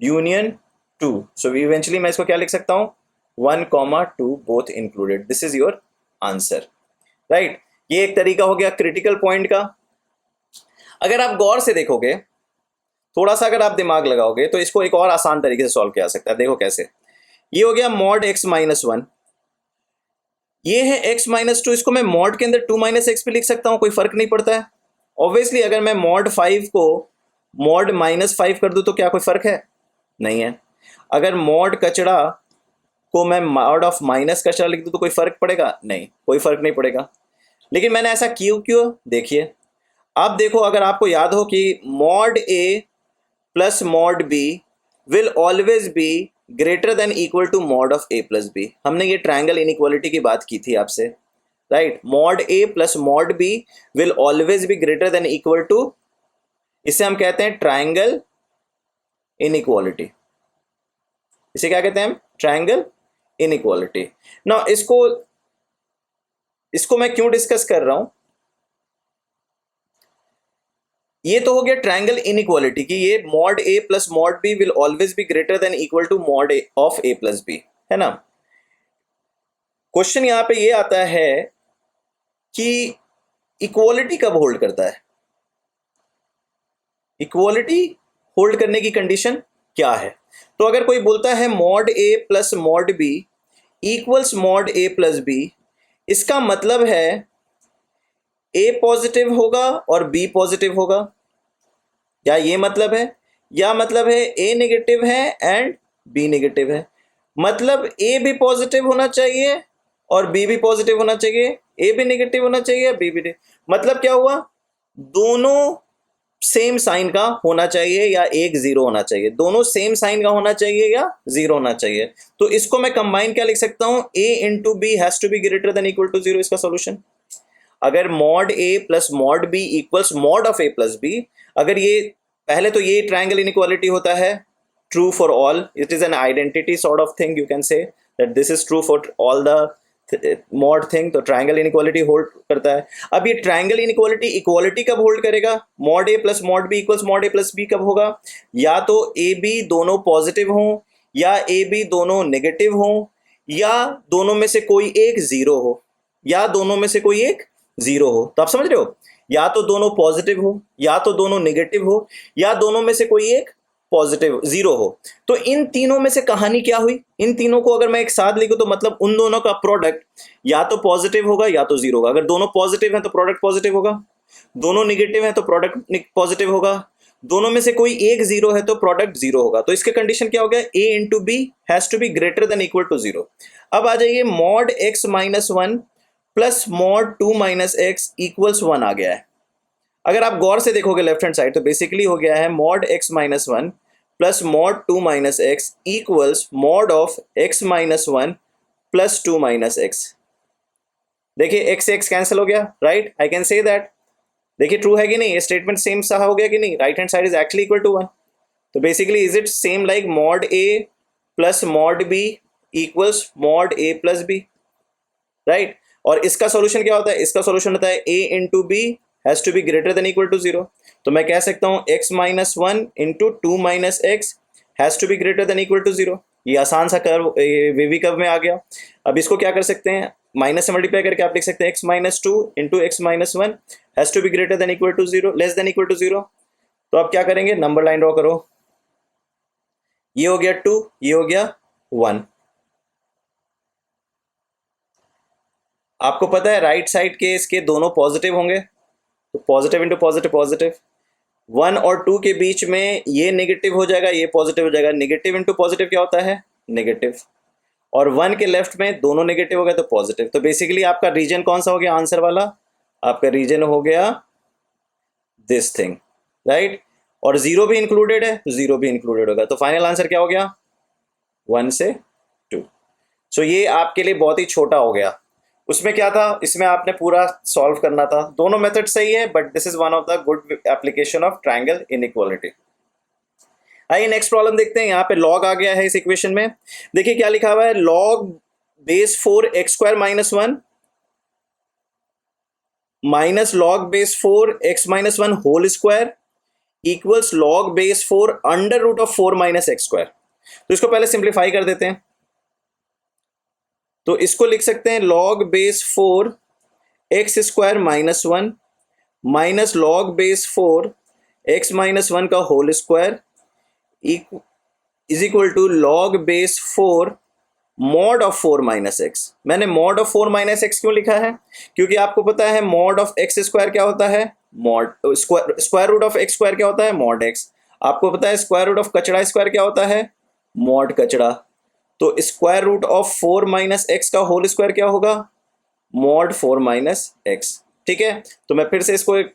Speaker 1: यूनियन 2। सो इवेंचुअली मैं इसको क्या लिख सकता हूँ, 1, 2 both included. This is your answer, right. ये एक तरीका हो गया क्रिटिकल पॉइंट का। अगर आप गौर से देखोगे, थोड़ा सा अगर आप दिमाग लगाओगे, तो इसको एक और आसान तरीके से सॉल्व किया जा सकता है। देखो कैसे, ये हो गया मॉड x माइनस 1, ये है x माइनस 2, इसको मैं मॉड के अंदर 2 माइनस एक्स भी लिख सकता हूं, कोई फर्क नहीं पड़ता है। ऑब्वियसली अगर मैं मॉड 5 को मॉड माइनस 5 कर दूं तो क्या कोई फर्क है, नहीं है। अगर मॉड कचड़ा को मैं मॉड ऑफ माइनस कचड़ा लिख दूं तो कोई फर्क पड़ेगा, नहीं, कोई फर्क नहीं पड़ेगा। लेकिन मैंने ऐसा क्यों, देखिए अब देखो, अगर आपको याद हो कि mod a plus mod b will always be greater than equal to mod of a plus b। हमने ये ट्रायंगल इनइक्वालिटी की बात की थी आपसे, right. Mod a plus mod b will always be greater than equal to, इसे हम कहते हैं ट्रायंगल इनइक्वालिटी। इसे क्या कहते हैं हम, ट्रायंगल इनइक्वालिटी। ना इसको मैं क्यों डिस्कस कर रहा हूं, ये तो हो गया ट्रायंगल इनइक्वालिटी की ये mod a plus mod b will always be greater than equal to mod of a plus b, है ना। क्वेश्चन यहां पे ये आता है कि इक्वालिटी कब होल्ड करता है, इक्वालिटी होल्ड करने की कंडीशन क्या है। तो अगर कोई बोलता है mod a plus mod b equals mod a plus b, इसका मतलब है a पॉजिटिव होगा और b पॉजिटिव होगा, या ये मतलब है, या मतलब है a नेगेटिव है एंड b नेगेटिव है। मतलब a भी पॉजिटिव होना चाहिए और b भी पॉजिटिव होना चाहिए, a भी नेगेटिव होना चाहिए, b भी। मतलब क्या हुआ, दोनों सेम साइन का होना चाहिए या एक जीरो होना चाहिए, दोनों सेम साइन का होना चाहिए या जीरो होना चाहिए। तो इसको मैं कंबाइन क्या लिख सकता हूं, a into b has to be greater than equal to 0। इसका सॉल्यूशन, अगर mod a plus mod b equals mod of a plus b, अगर ये पहले तो ये ट्रायंगल इनइक्वालिटी होता है true for all, it is an identity sort of thing, you can say that this is true for all the mod thing. तो triangle inequality hold करता है। अब ये ट्रायंगल इनइक्वालिटी इक्वालिटी कब होल्ड करेगा, mod a plus mod b equals mod a plus b कब होगा, या तो a b दोनों पॉजिटिव हों, या a b दोनों नेगेटिव हों, या दोनों में से कोई एक जीरो हो, या दोनों में से कोई एक जीरो हो। तो आप समझ रहे हो, या तो दोनों पॉजिटिव हो, या तो दोनों नेगेटिव हो, या दोनों में से कोई एक पॉजिटिव जीरो हो। तो इन तीनों में से कहानी क्या हुई, इन तीनों को अगर मैं एक साथ लिखूं तो मतलब उन दोनों का प्रोडक्ट या तो पॉजिटिव होगा या तो जीरो होगा। अगर दोनों पॉजिटिव हैं तो प्रोडक्ट पॉजिटिव होगा, दोनों नेगेटिव हैं तो प्रोडक्ट पॉजिटिव होगा, दोनों में से कोई एक जीरो है तो प्रोडक्ट जीरो होगा। तो इसके कंडीशन क्या हो गया, a into b has to be greater than equal to 0। अब आ जाइए, mod x minus 1 plus mod 2 minus x equals 1 आ गया है। अगर आप गौर से देखोगे लेफ्ट हैंड साइड, तो बेसिकली हो गया है mod x minus 1 plus mod 2 minus x equals mod of x minus 1 plus 2 minus x. देखिए x से x कैंसिल हो गया, right, I can say that. देखिए ट्रू है कि नहीं, ये स्टेटमेंट सेम सा हो गया कि नहीं, right hand side is actually equal to 1। तो basically is it same like mod a plus mod b equals mod a plus b, right. और इसका सॉल्यूशन क्या होता है, इसका सॉल्यूशन होता है a into b has to be greater than equal to 0। तो मैं कह सकता हूं x minus 1 into 2 minus x has to be greater than equal to 0। ये आसान सा कर्व वेवी कर्व में आ गया। अब इसको क्या कर सकते हैं, माइनस से मल्टीप्लाई करके आप लिख सकते हैं x minus two into x minus one has to be greater than equal to zero, less than equal to zero. तो आप क्या करेंगे, नंबर लाइन ड्रॉ करो, ये हो गया टू, ये हो गया वन। आपको पता है राइट साइड के इसके दोनों पॉजिटिव होंगे, तो positive into positive positive. One और टू के बीच में ये नेगेटिव हो जाएगा, ये पॉजिटिव हो जाएगा, नेगेटिव इंटू पॉजिटिव क्या होता है, नेगेटिव। और वन के लेफ्ट में दोनों नेगेटिव हो गए तो पॉजिटिव। तो बेसिकली आपका रीजन कौन सा हो गया आंसर वाला, आपका रीजन हो गया दिस थिंग, राइट। और जीरो भी इंक्लूडेड है, तो जीरो भी इंक्लूडेड होगा, तो फाइनल आंसर क्या हो गया, वन से टू। सो ये आपके लिए बहुत ही छोटा हो गया। उसमें क्या था, इसमें आपने पूरा सॉल्व करना था। दोनों मेथड सही है, but this is one of the good application of triangle inequality. आइए नेक्स्ट प्रॉब्लम देखते हैं। यहाँ पे लॉग आ गया है इस इक्वेशन में। देखिए क्या लिखा हुआ है, log base four x square minus one minus log base four x minus one whole square equals log base four under root of four minus x square. तो इसको पहले सिंप्लीफाई कर देते हैं। तो इसको लिख सकते हैं log base four x square minus one minus log base four x minus one का whole square is equal to log base four mod of four minus x. मैंने mod of four minus x क्यों लिखा है, क्योंकि आपको पता है mod of x square क्या होता है, mod square root of x square क्या होता है, मॉड एक्स। आपको पता है स्क्वायर रूट ऑफ कचड़ा स्क्वायर क्या होता है, मॉड कचड़ा। तो square root of four minus x का होल स्क्वायर क्या होगा, मॉड फोर माइनस एक्स। ठीक है, तो मैं फिर से इसको एक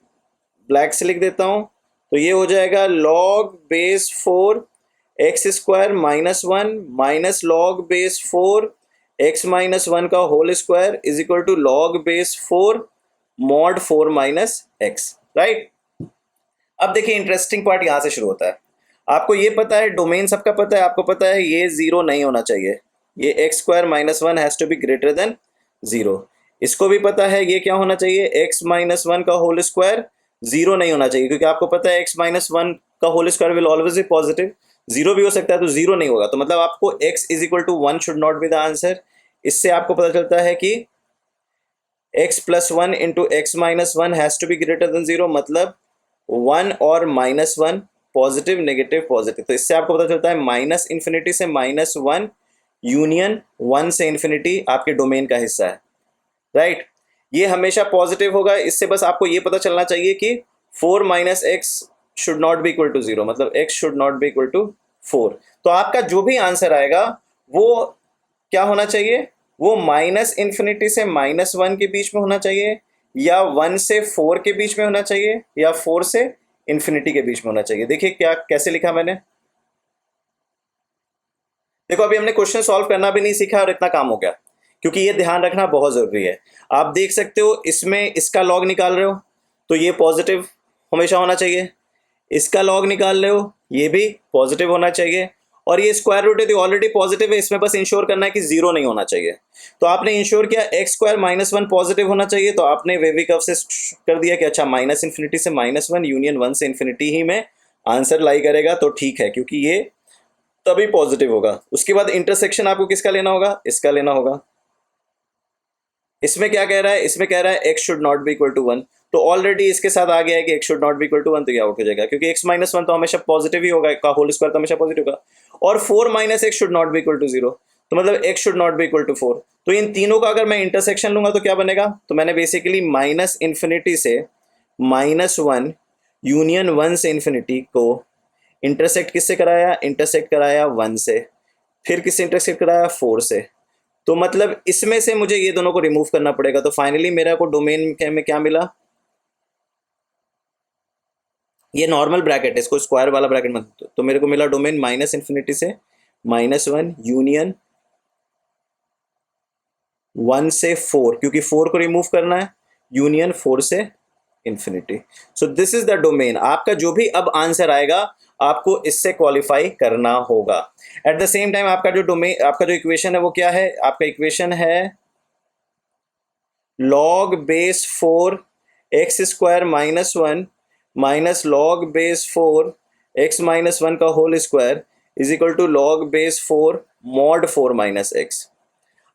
Speaker 1: ब्लैक से लिख देता हूं। तो ये हो जाएगा log base four x square minus one minus log base four x minus one का whole square is equal to log base four mod four minus x, right. अब देखिए इंटरेस्टिंग पार्ट यहां से शुरू होता है। आपको ये पता है, डोमेन सबका पता है, आपको पता है ये जीरो नहीं होना चाहिए, ये x square minus one has to be greater than zero. इसको भी पता है ये क्या होना चाहिए, एक्स माइनस वन का होल स्क्वायर जीरो नहीं होना चाहिए, क्योंकि आपको पता है एक्स माइनस वन का whole square will always be positive. Zero भी हो सकता है तो जीरो नहीं होगा, तो मतलब आपको x is equal to one should not be the answer. इससे आपको पता चलता है कि x plus one into x minus one has to be greater than zero, मतलब वन और minus one, positive negative positive. तो इससे आपको पता चलता है माइनस इन्फिनिटी से माइनस वन यूनियन वन से इन्फिनिटी आपके डोमेन का हिस्सा है, राइट। ये हमेशा पॉजिटिव होगा। इससे बस आपको ये पता चलना चाहिए कि four minus x should not be equal to zero, मतलब x should not be equal to four. तो आपका जो भी आंसर आएगा वो क्या होना चाहिए, वो माइनस इन्फिनिटी से माइनस वन के बीच में होना चाहिए, या वन से फोर के बीच में होना चाहिए, या फोर से इन्फिनिटी के बीच में होना चाहिए। देखिए क्या कैसे लिखा मैंने। देखो अभी हमने क्वेश्चन सॉल्व करना भी नहीं सीखा और इतना काम हो गया, क्योंकि ये ध्यान रखना बहुत जरूरी है। आप देख सकते हो इसमें इसका लॉग निकाल रहे हो तो ये पॉजिटिव हमेशा होना चाहिए, इसका लॉग निकाल रहे हो ये भी पॉजिटिव होना चाहिए, और ये स्क्वायर रूट है तो ऑलरेडी पॉजिटिव है, इसमें बस इंश्योर करना है कि जीरो नहीं होना चाहिए। तो आपने इंश्योर किया x square minus one positive होना चाहिए, तो आपने वेवी कर्व से कर दिया कि अच्छा माइनस इन्फिनिटी से माइनस वन यूनियन वन से इन्फिनिटी ही में आंसर लाई करेगा, तो ठीक है क्योंकि ये तभी पॉजिटिव होगा। उसके बाद इंटरसेक्शन आपको किसका लेना होगा, इसका लेना होगा। इसमें क्या कह रहा है, इसमें कह रहा है x should not be equal to one, तो ऑलरेडी इसके साथ आ गया है कि x should not be equal to one, तो ये आउट हो जाएगा क्योंकि x माइनस वन तो हमेशा पॉजिटिव ही होगा, का होल स्क्वायर तो हमेशा पॉजिटिव होगा। और four minus x should not be equal to zero, तो मतलब x should not be equal to four. तो इन तीनों का अगर मैं इंटरसेक्शन लूंगा तो क्या बनेगा, तो मैंने बेसिकली माइनस इन्फिनिटी से माइनस वन यूनियन वन से इन्फिनिटी को इंटरसेक्ट किससे कराया, इंटरसेक्ट कराया वन से, फिर किससे इंटरसेक्ट कराया, फोर से। तो मतलब इसमें से मुझे ये दोनों को रिमूव करना पड़ेगा। तो फाइनली मेरा को डोमेन में क्या मिला, ये नॉर्मल ब्रैकेट है, इसको स्क्वायर वाला ब्रैकेट मत दो। तो मेरे को मिला डोमेन माइनस इन्फिनिटी से माइनस वन यूनियन वन से फोर, क्योंकि फोर को रिमूव करना है, यूनियन फोर से infinity. So this is the domain. आपका जो भी अब आंसर आएगा आपको इससे क्वालिफाई करना होगा। एट द सेम टाइम आपका जो डोमेन, आपका जो इक्वेशन है वो क्या है, आपका इक्वेशन है log base four x square minus one minus log base four x minus one का whole square is equal to log base 4 mod 4 minus x.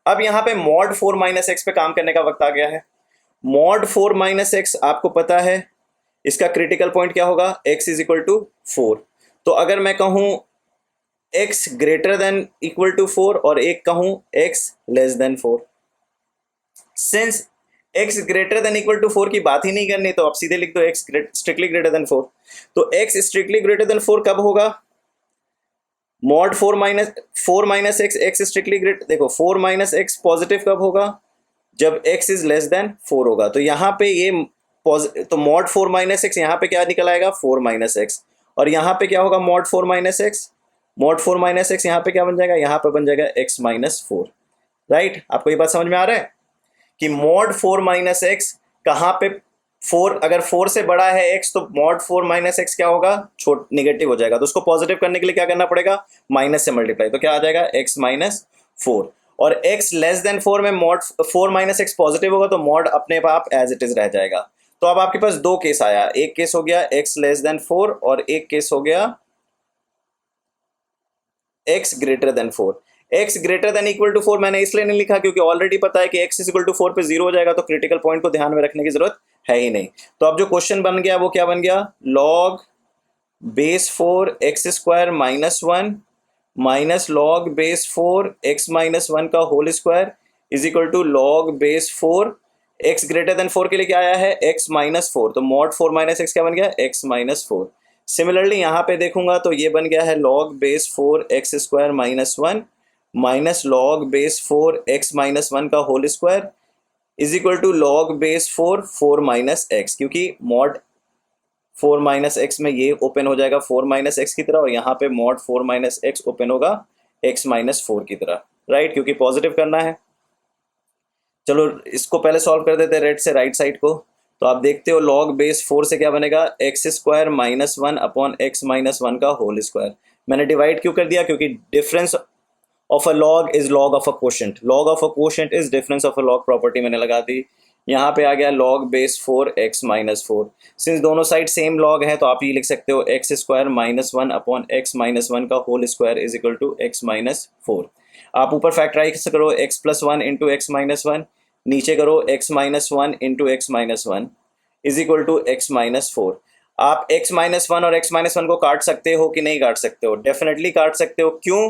Speaker 1: अब यहाँ पे मॉड 4 माइनस एक्स पे काम करने का वक्त आ गया है। मॉड 4 माइनस एक्स आपको पता है इसका क्रिटिकल पॉइंट क्या होगा, x इज इक्वल टू 4। तो अगर मैं कहूँ x greater than equal to 4 और एक कहूँ x less than 4, since x greater than equal to 4 की बात ही नहीं करनी तो आप सीधे लिख दो x स्ट्रिक्टली ग्रेटर देन 4। तो x स्ट्रिक्टली ग्रेटर देन 4 कब होगा, mod 4 minus x, x strictly greater, देखो 4 माइनस एक्स पॉजिटिव कब होगा, जब x इज लेस देन 4 होगा। तो यहाँ पे ये तो मॉड 4 माइनस एक्स यहाँ पे क्या निकल आएगा 4 माइनस एक्स, और यहाँ पे क्या होगा mod 4 minus x, mod 4 minus x यहाँ पे क्या बन जाएगा, यहाँ पे बन जाएगा x माइनस 4। राइट, आपको ये बात समझ में आ रहा है कि मॉड 4 माइनस एक्स कहाँ पे 4, अगर 4 से बड़ा है x तो मॉड 4 माइनस एक्स क्या होगा, छोट नेगेटिव हो जाएगा। तो उसको पॉजिटिव करने के लिए क्या करना पड़ेगा, माइनस से मल्टीप्लाई, तो क्या आ जाएगा x माइनस 4। और x लेस देन 4 में मॉड 4 माइनस एक्स पॉजिटिव होगा तो मॉड अपने आप एज इट इज रह जाएगा। तो अब आपके पास दो केस आया, एक केस हो गया x लेस देन 4 और एक केस हो गया x greater than 4। x greater than equal to 4 मैंने इसलिए नहीं लिखा क्योंकि ऑलरेडी पता है कि x इज इक्वल टू 4 पे 0 हो जाएगा, तो क्रिटिकल पॉइंट को ध्यान में रखने की जरूरत है ही नहीं। तो अब जो क्वेश्चन बन गया वो क्या बन गया, log base 4 x square minus 1 minus log base 4 x minus 1 का whole square is equal to log base 4 x greater than 4 के लिए क्या आया है x माइनस 4, तो मॉड 4 माइनस एक्स क्या बन गया x माइनस 4। सिमिलरली यहाँ पे देखूंगा तो ये बन गया है log base 4 x square minus 1 minus log base 4 x minus 1 का whole square is equal to log base 4 4 minus x, क्योंकि मॉड 4 माइनस एक्स में ये ओपन हो जाएगा 4 माइनस एक्स की तरह, और यहाँ पे मॉड 4 माइनस एक्स ओपन होगा x माइनस 4 की तरह। राइट, क्योंकि पॉजिटिव करना है। चलो इसको पहले सॉल्व कर देते हैं रेड से राइट साइड को। तो आप देखते हो लॉग बेस 4 से क्या बनेगा, x square minus 1 upon x minus 1 का होल स्क्वायर। मैंने डिवाइड क्यों कर दिया, क्योंकि difference of a log is log of a quotient, log of a quotient is difference of a log property मैंने लगा दी। यहाँ पे आ गया log base 4 x minus 4। Since दोनों साइड सेम लॉग है तो आप ये लिख सकते हो x square minus 1 upon x minus 1 का whole square is equal to x minus 4। आप ऊपर फैक्टराइज करो x plus 1 into x minus 1, नीचे करो x minus 1 into x minus 1 is equal to x minus 4। आप x माइनस 1 और x minus 1 को काट सकते हो कि नहीं काट सकते हो, डेफिनेटली काट सकते हो। क्यों,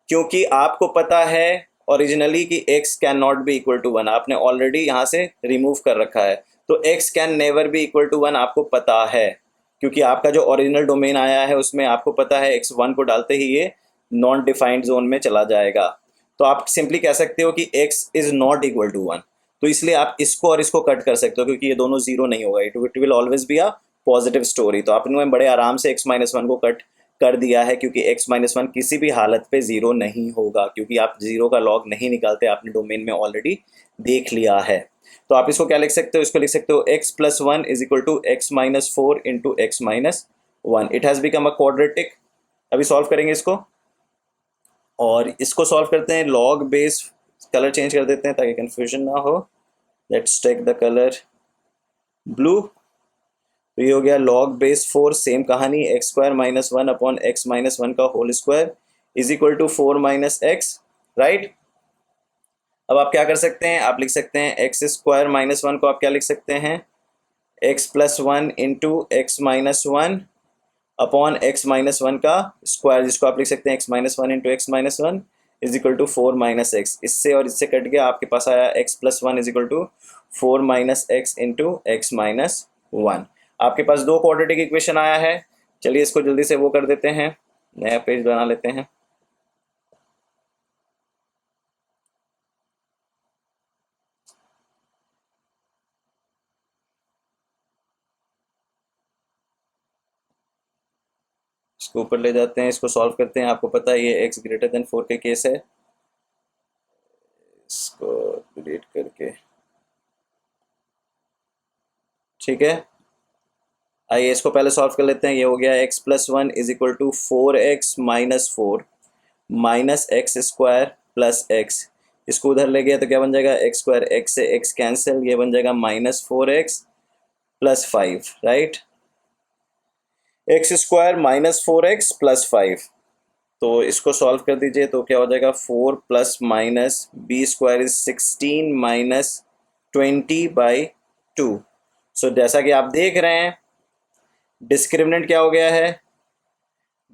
Speaker 1: क्योंकि आपको पता है ओरिजिनली कि x can not be equal to 1, आपने ऑलरेडी यहाँ से रिमूव कर रखा है। तो x can never be equal to 1 आपको पता है, क्योंकि आपका जो ओरिजिनल डोमेन आया है उसमें आपको पता है x 1 को डालते ही ये नॉन डिफाइंड जोन में चला जाएगा। तो आप सिंपली कह सकते हो कि x is not equal to 1। तो इसलिए आप इसको और इसको कट कर सकते हो क्योंकि ये दोनों जीरो नहीं होगा, it will always be a positive story. तो आपने बड़े आराम से x माइनस 1 को कट कर दिया है क्योंकि x माइनस 1 किसी भी हालत पे जीरो नहीं होगा, क्योंकि आप जीरो का लॉग नहीं निकालते, आपने डोमेन में ऑलरेडी देख लिया है। तो आप इसको क्या लिख सकते हो, इसको लिख सकते हो x plus 1 is equal to x minus 4 into x minus 1। It has become a quadratic. अभी सॉल्व करेंगे इसको, और इसको सॉल्व करते हैं लॉग बेस, कलर चेंज कर देते हैं ताकि कंफ्यूजन ना हो। Let's take the colour blue. तो ये हो गया लॉग बेस 4, सेम कहानी, x square minus 1 upon x minus 1 का whole square is equal to 4 minus x. Right, अब आप क्या कर सकते हैं, आप लिख सकते हैं एक्स स्क्वायर माइनस 1 को आप क्या लिख सकते हैं, x plus 1 into x minus 1 upon x minus 1 का स्क्वायर, जिसको आप लिख सकते हैं x minus 1 into x minus 1 is equal to 4 minus x. इससे और इससे कट गया, आपके पास आया x plus 1 is equal to 4 minus x into x minus 1। आपके पास दो क्वाड्रेटिक इक्वेशन आया है। चलिए इसको जल्दी से वो कर देते हैं, नया पेज बना लेते हैं। इसको ऊपर ले जाते हैं, इसको सॉल्व करते हैं। आपको पता है ये एक्स ग्रेटर देन 4 के केस है, इसको डिलीट करके, ठीक है। आइए इसको पहले सॉल्व कर लेते हैं। ये हो गया x plus 1 is equal to 4x minus 4 minus x square plus x. इसको उधर ले गया तो क्या बन जाएगा, एक्स स्क्वायर, एक्स से एक्स कैंसिल, ये बन जाएगा minus 4x plus 5। Right, x square minus 4x plus 5। तो इसको सॉल्व कर दीजिए तो क्या हो जाएगा 4 plus minus b square is 16 minus 20/2। So जैसा कि आप देख रहे हैं डिस्क्रिमिनेंट क्या हो गया है,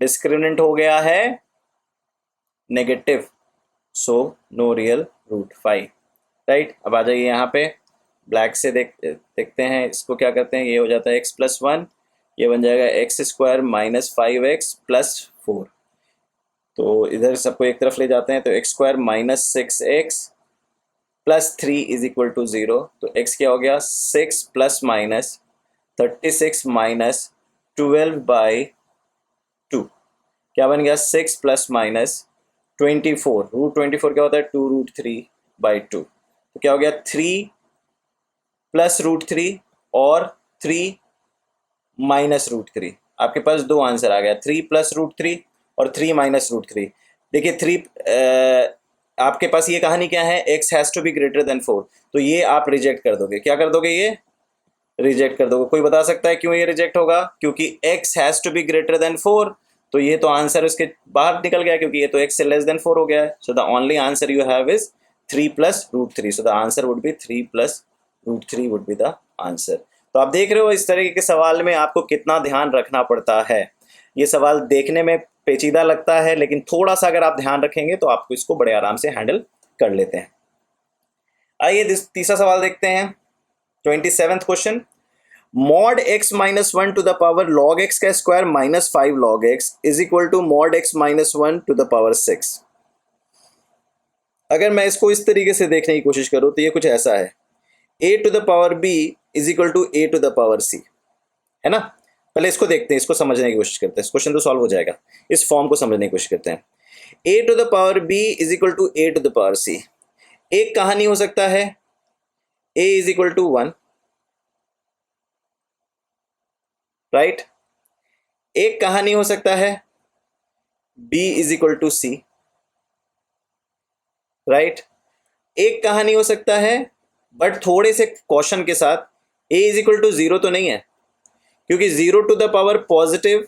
Speaker 1: डिस्क्रिमिनेंट हो गया है negative, so no real root 5। Right, अब आ जाइए यहाँ पे ब्लैक से देखते हैं इसको क्या करते हैं। ये हो जाता है x+1, ये बन जाएगा x² माइनस 5x+4। तो इधर सबको एक तरफ ले जाते हैं तो x² minus 6x plus 3 is equal to 0। तो x क्या हो गया 6 प्लस माइनस 36 माइनस 12/2 क्या बन गया 6 प्लस माइनस 24। रूट 24 क्या होता है 2√3/2। तो क्या हो गया 3 प्लस रूट 3 और 3 माइनस रूट 3। आपके पास दो आंसर आ गया 3 प्लस रूट 3 और 3 माइनस रूट 3। देखिए 3 आपके पास ये कहानी क्या है x has to be greater than 4। तो ये आप रिजेक्ट कर दोगे, क्या कर दोगे, ये रिजेक्ट कर दोगे। कोई बता सकता है क्यों ये रिजेक्ट होगा? क्योंकि x has to be greater than 4। तो ये तो आंसर उसके बाहर निकल गया क्योंकि ये तो x से लेस देन 4 हो गया है। So the only answer you have is 3 plus root 3। So the answer would be 3 plus root 3 would be the answer. तो आप देख रहे हो इस तरीके के सवाल में आपको कितना ध्यान रखना पड़ता है। ये सवाल देखने में पेचीदा लगता है लेकिन थोड़ा सा अगर आप ध्यान रखेंगे तो आपको इसको बड़े आराम से हैंडल कर लेते हैं। आइए तीसरा सवाल देखते हैं। 27th question, mod x minus 1 to the power log x का square minus 5 log x is equal to mod x minus 1 to the power 6। अगर मैं इसको इस तरीके से देखने की कोशिश करूं तो ये कुछ ऐसा है, a to the power b is equal to a to the power c, है ना। पहले इसको देखते हैं, इसको समझने की कोशिश करते हैं। क्वेश्चन तो सॉल्व हो जाएगा, इस फॉर्म को समझने की कोशिश करते हैं। a to the power b is equal to a to the power c। एक कहानी हो सकता है a is equal to 1, right. एक कहानी हो सकता है b is equal to c, right. एक कहानी हो सकता है बट थोड़े से क्वेश्चन के साथ a इज इक्वल टू 0 तो नहीं है, क्योंकि 0 to the power positive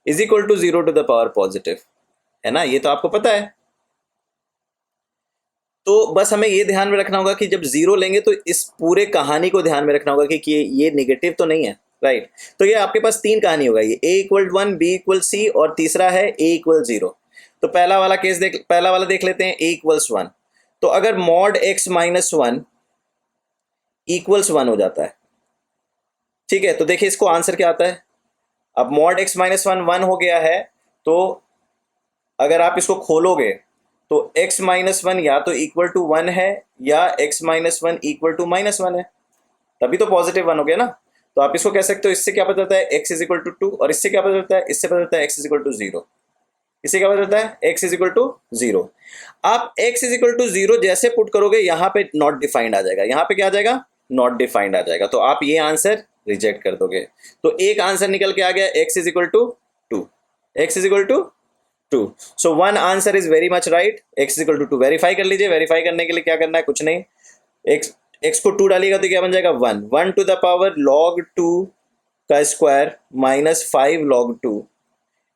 Speaker 1: is equal to 0 to the power positive, है ना, ये तो आपको पता है। तो बस हमें ये ध्यान में रखना होगा कि जब 0 लेंगे तो इस पूरे कहानी को ध्यान में रखना होगा कि ये नेगेटिव तो नहीं है, राइट। तो ये आपके पास तीन कहानी होगा, ये a equal 1, b equal c और तीसरा है a इक्वल 0। तो पहला वाला देख लेते हैं, a इक्वल्स 1। तो अगर मॉड x माइनस 1 इक्वल्स 1 हो जाता है, ठीक है, तो देखिए इसको आंसर क्या आता है। अब मॉड x माइनस 1 हो गया है, तो अगर आप इसको खोलोगे तो x माइनस 1 या तो इक्वल टू 1 है या x minus 1 equal to minus 1 है, तभी तो पॉजिटिव 1 हो गया ना। तो आप इसको कह सकते हो, इससे क्या पता चलता है x इज इक्वल टू 2, और इससे क्या पता चलता है, इससे पता चलता है x इज इक्वल टू 0। इससे क्या पता चलता है x इज इक्वल टू 0। आप x इज इक्वल टू 0 जैसे पुट करोगे यहाँ पे नॉट डिफाइंड आ जाएगा, यहाँ पे क्या आ जाएगा, नॉट डिफाइंड आ जाएगा। तो आप ये आंसर रिजेक्ट कर दोगे। तो एक आंसर निकल के आ गया x is equal to 2, x is equal to 2। So one answer is very much right, x is equal to 2। Verify कर लीजिए। वेरीफाई करने के लिए क्या करना है, कुछ नहीं, x को 2 डालिएगा तो क्या बन जाएगा 1 टू द पावर log 2 का square minus 5 log 2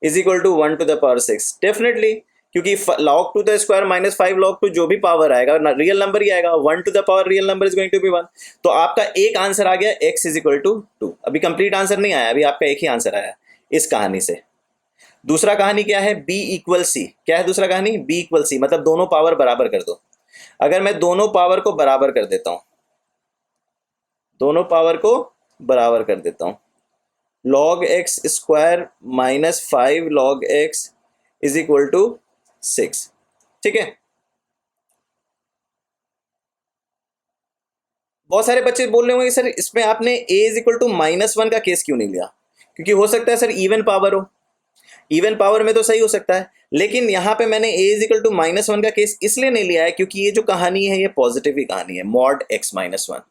Speaker 1: is equal to 1 to the power 6। Definitely, क्योंकि log 2 the square minus 5 log 2 जो भी पावर आएगा रियल नंबर ही आएगा, 1 to the power real number is going to be 1। तो आपका एक आंसर आ गया x इज इक्वल टू 2। अभी कंप्लीट आंसर नहीं आया, अभी आपका एक ही आंसर आया इस कहानी से। दूसरा कहानी क्या है, b इक्वल c। क्या है दूसरा कहानी, b इक्वल c, मतलब दोनों पावर बराबर कर दो। अगर मैं दोनों पावर को बराबर कर देता हूं, दोनों पावर को बराबर कर देता हूं, log x square minus 5 log x is equal to 6, ठीक है। बहुत सारे बच्चे बोल रहे होंगे सर इसमें आपने a इज इक्वल टू -1 का केस क्यों नहीं लिया, क्योंकि हो सकता है सर इवन पावर हो, इवन पावर में तो सही हो सकता है, लेकिन यहाँ पे मैंने a इज इक्वल टू -1 का केस इसलिए नहीं लिया है क्योंकि ये जो कहानी है ये पॉजिटिव ही कहानी है, मॉड x माइनस 1।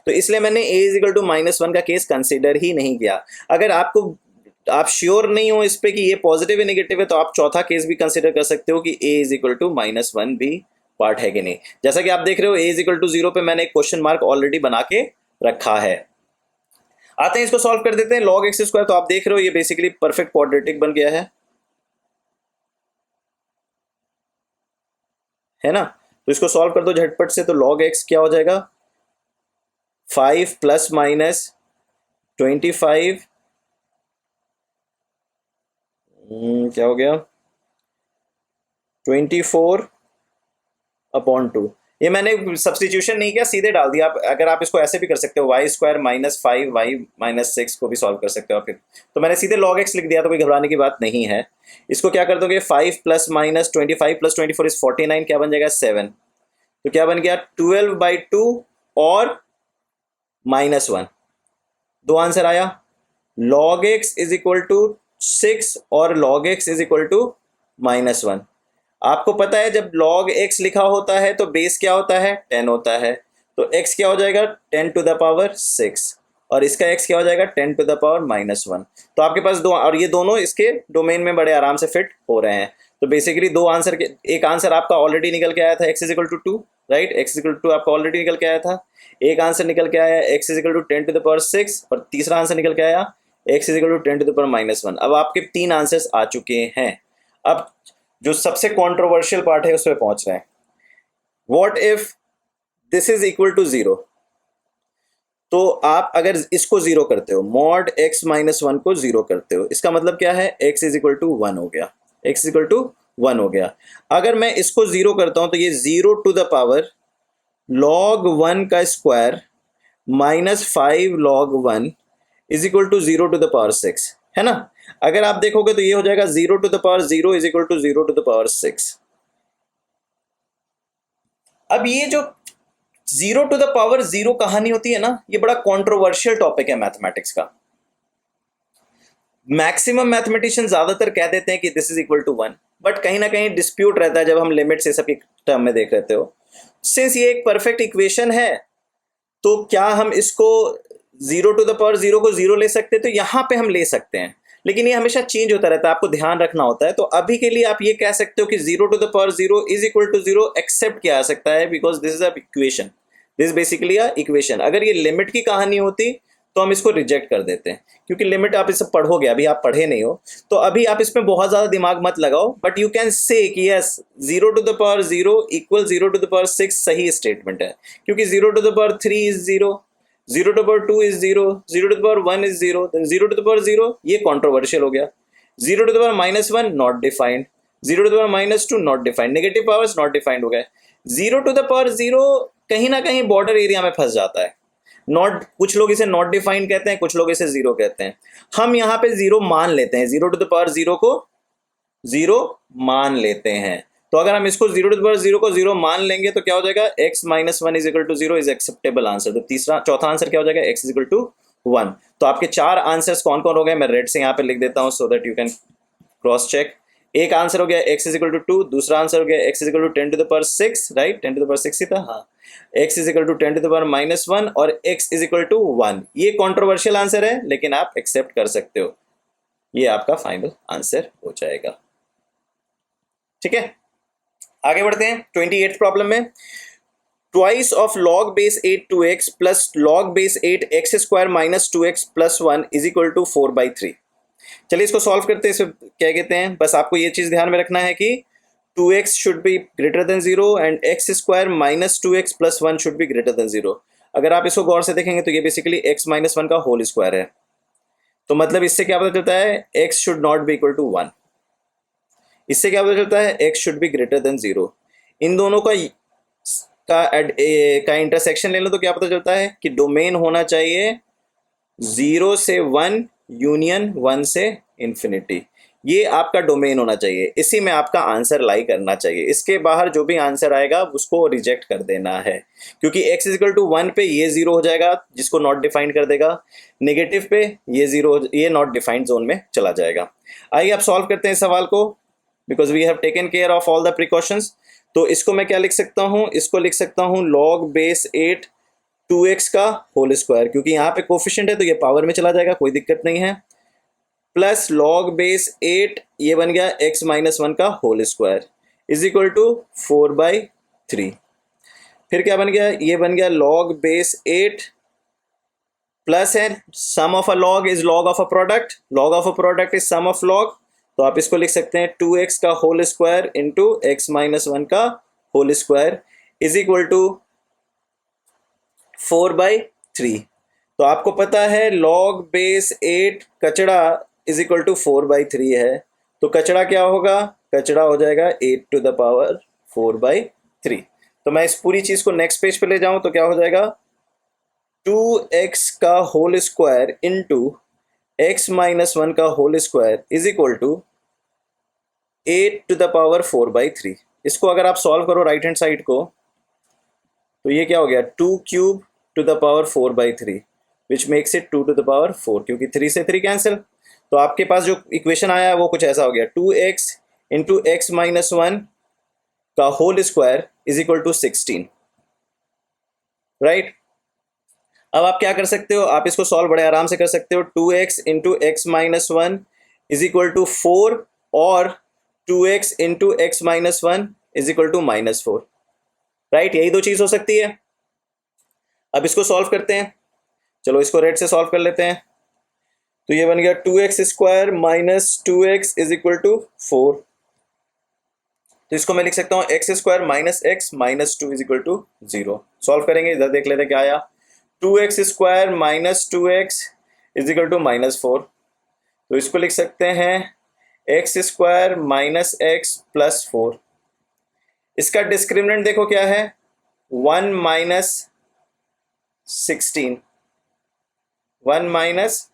Speaker 1: तो इसलिए मैंने a इज इक्वल टू -1 का केस कंसिडर ही नहीं किया। अगर आप श्योर नहीं हो इस पे कि ये पॉजिटिव है नेगेटिव है, तो आप चौथा केस भी कंसिडर कर सकते हो कि a इज इक्वल टू -1 भी पार्ट है कि नहीं। जैसा कि आप देख रहे हो a इज इक्वल टू 0 पे मैंने एक क्वेश्चन मार्क ऑलरेडी बना के रखा है। आते हैं इसको सॉल्व कर देते हैं। log x स्क्वायर, तो आप देख रहे हो ये बेसिकली परफेक्ट क्वाड्रेटिक बन गया है। है ना। तो इसको सॉल्व कर दो झटपट से, तो log x क्या हो जाएगा, 5 प्लस माइनस 25, क्या हो गया, 24/2। ये मैंने सब्सटीट्यूशन नहीं किया, सीधे डाल दिया। आप अगर आप इसको ऐसे भी कर सकते हो, y² माइनस 5 y-6 को भी सॉल्व कर सकते हो फिर। तो मैंने सीधे log x लिख दिया, तो कोई घबराने की बात नहीं है। इसको क्या कर दोगे, 5 प्लस माइनस 25 प्लस 24 इज 49, क्या बन जाएगा 7। तो क्या बन गया 12/2 और -1, दो आंसर आया। log x is equal to 6 और log x is equal to -1। आपको पता है जब log x लिखा होता है तो बेस क्या होता है, 10 होता है। तो x क्या हो जाएगा 10⁻6 और इसका x क्या हो जाएगा 10⁻−1। तो आपके पास दो, और ये दोनों इसके डोमेन में बड़े आराम से फिट हो रहे हैं। तो बेसिकली दो आंसर के, एक आंसर आपका ऑलरेडी निकल के आया था x is equal to 2, right, x is equal to 2 आपका ऑलरेडी निकल के आया था। एक आंसर निकल के आया x इज इक्वल टू 10⁻6 और तीसरा आंसर निकल के आया x इज इक्वल टू 10⁻−1। अब आपके 3 आंसर्स आ चुके हैं। अब जो सबसे कंट्रोवर्शियल पार्ट है उस पर पहुंच रहे हैं। What if this is equal to 0, तो आप अगर इसको 0 करते हो, मॉड x-1 को 0 करते हो, इसका मतलब क्या है, x इज इक्वल टू 1 हो गया, x इज इक्वल टू 1 हो गया। अगर मैं इसको 0 करता हूं तो ये 0 log 1 का square -5 log 1 is equal to 0 है ना। अगर आप देखोगे तो ये हो जाएगा 0 इज इक्वल टू 0 अब ये जो 0 कहानी होती है ना, ये बड़ा कंट्रोवर्शियल टॉपिक है मैथमेटिक्स का। मैक्सिमम मैथमेटिशियन ज्यादातर कह देते हैं कि this is equal to 1, but कहीं ना कहीं डिस्प्यूट रहता है जब हम लिमिट से सबके टर्म में देख रहे हो। सिंस ये एक परफेक्ट इक्वेशन है, तो क्या हम इसको 0 को 0 ले सकते हैं, तो यहां पे हम ले सकते हैं, लेकिन ये हमेशा चेंज होता रहता है, आपको ध्यान रखना होता है। तो अभी के लिए आप ये कह सकते हो कि 0 इज इक्वल टू 0 एक्सेप्ट किया जा सकता है, because this is a equation, this basically a equation. अगर ये लिमिट की कहानी होती तो हम इसको रिजेक्ट कर देते हैं, क्योंकि लिमिट आप इसे पढ़ोगे, अभी आप पढ़े नहीं हो, तो अभी आप इसमें बहुत ज्यादा दिमाग मत लगाओ। बट यू कैन से कि यस 0 इक्वल 0 सही स्टेटमेंट है, क्योंकि 0 इज 0, 0 इज 0, 0 इज 0, 0 ये कॉन्ट्रोवर्शियल हो गया। 0 not defined, 0 not defined, negative powers not defined हो गए। 0 कहीं ना कहीं बॉर्डर एरिया में फंस जाता है। नॉट, कुछ लोग इसे नॉट डिफाइंड कहते हैं, कुछ लोग इसे 0 कहते हैं। हम यहाँ पे 0 मान लेते हैं, 0 को 0 मान लेते हैं। तो अगर हम इसको 0 को 0 मान लेंगे तो क्या हो जाएगा, x-1 is equal to 0 is acceptable answer. तो चौथा आंसर क्या हो जाएगा, x इज इक्वल टू 1। तो आपके 4 आंसर्स कौन कौन हो गए, मैं रेड से यहाँ पे लिख देता हूँ so that you can cross check. एक आंसर हो गया x इज इक्वल टू 2, दूसरा आंसर हो गया x is equal to 10⁻6, right, 10⁻6 ही था, हाँ, x इज इक्वल टू 10⁻−1 और x इज इक्वल टू 1। ये कॉन्ट्रोवर्शियल आंसर है, लेकिन आप एक्सेप्ट कर सकते हो। ये आपका फाइनल आंसर हो जाएगा, ठीक है। आगे बढ़ते हैं 28th प्रॉब्लम में। Twice of log base 8 2x plus log base 8 x² minus 2x plus 1 is equal to 4/3। चलिए इसको सॉल्व करते हैं। क्या कहते हैं, बस आपको ये चीज ध्यान में रखना है कि 2x should be greater than 0 and x² minus 2x plus 1 should be greater than 0। अगर आप इसको गौर से देखेंगे तो ये बेसिकली x-1 का होल स्क्वायर है। तो मतलब इससे क्या पता चलता है, x should not be equal to 1। इससे क्या पता चलता है, x should be greater than 0। इन दोनों का इंटरसेक्शन ले लो तो क्या पता चलता है कि डोमेन होना चाहिए 0 से 1 यूनियन 1 से इंफिनिटी। ये आपका डोमेन होना चाहिए, इसी में आपका आंसर लाई करना चाहिए। इसके बाहर जो भी आंसर आएगा उसको रिजेक्ट कर देना है, क्योंकि x इज इक्वल टू 1 पे ये 0 हो जाएगा, जिसको नॉट डिफाइंड कर देगा। नेगेटिव पे ये 0, ये नॉट डिफाइंड जोन में चला जाएगा। आइए आप सॉल्व करते हैं सवाल को, because we have taken care of all the precautions. तो इसको मैं क्या लिख सकता हूँ, इसको लिख सकता हूँ log base 8 2x का होल स्क्वायर, क्योंकि यहाँ पे कोफिशिएंट है तो ये पावर में चला जाएगा, कोई दिक्कत नहीं है, प्लस log base 8 ये बन गया x-1 का whole square is equal to 4/3। फिर क्या बन गया, ये बन गया log base 8 प्लस है sum of a log is log of a product, log of a product is sum of log। तो आप इसको लिख सकते हैं 2x का होल स्क्वायर इंटू x-1 का whole square is equal to 4/3। तो आपको पता है log बेस 8 कचड़ा इज इक्वल टू 4/3 है, तो कचड़ा क्या होगा, कचड़ा हो जाएगा 8 टू द पावर 4/3। तो मैं इस पूरी चीज को नेक्स्ट पेज पे ले जाऊं तो क्या हो जाएगा, 2x का whole square into x minus 1 का whole square is equal to 8 to the power 4/3। इसको अगर आप सॉल्व करो राइट हैंड साइड को तो ये क्या हो गया, 2 cube to the power 4/3 which makes it 2 to the power 4, क्योंकि 3 से 3 कैंसिल। तो आपके पास जो इक्वेशन आया है वो कुछ ऐसा हो गया, 2x इंटू एक्स माइनस 1 का whole square is equal to 16, right. अब आप क्या कर सकते हो, आप इसको सॉल्व बड़े आराम से कर सकते हो, 2x into x minus 1 is equal to 4 और 2x into x minus 1 is equal to -4, right. यही दो चीज हो सकती है। अब इसको सॉल्व करते हैं, चलो इसको रेड से सॉल्व कर लेते हैं। तो ये बन गया 2x square minus 2x is equal to 4। तो इसको मैं लिख सकता हूँ x square minus x minus 2 is equal to 0। Solve करेंगे, इधर देख लेते हैं क्या आया, 2x square minus 2x is equal to -4। तो इसको लिख सकते हैं x square minus x plus 4। इसका डिस्क्रिमिनेंट देखो क्या है, 1 minus 16, 1 minus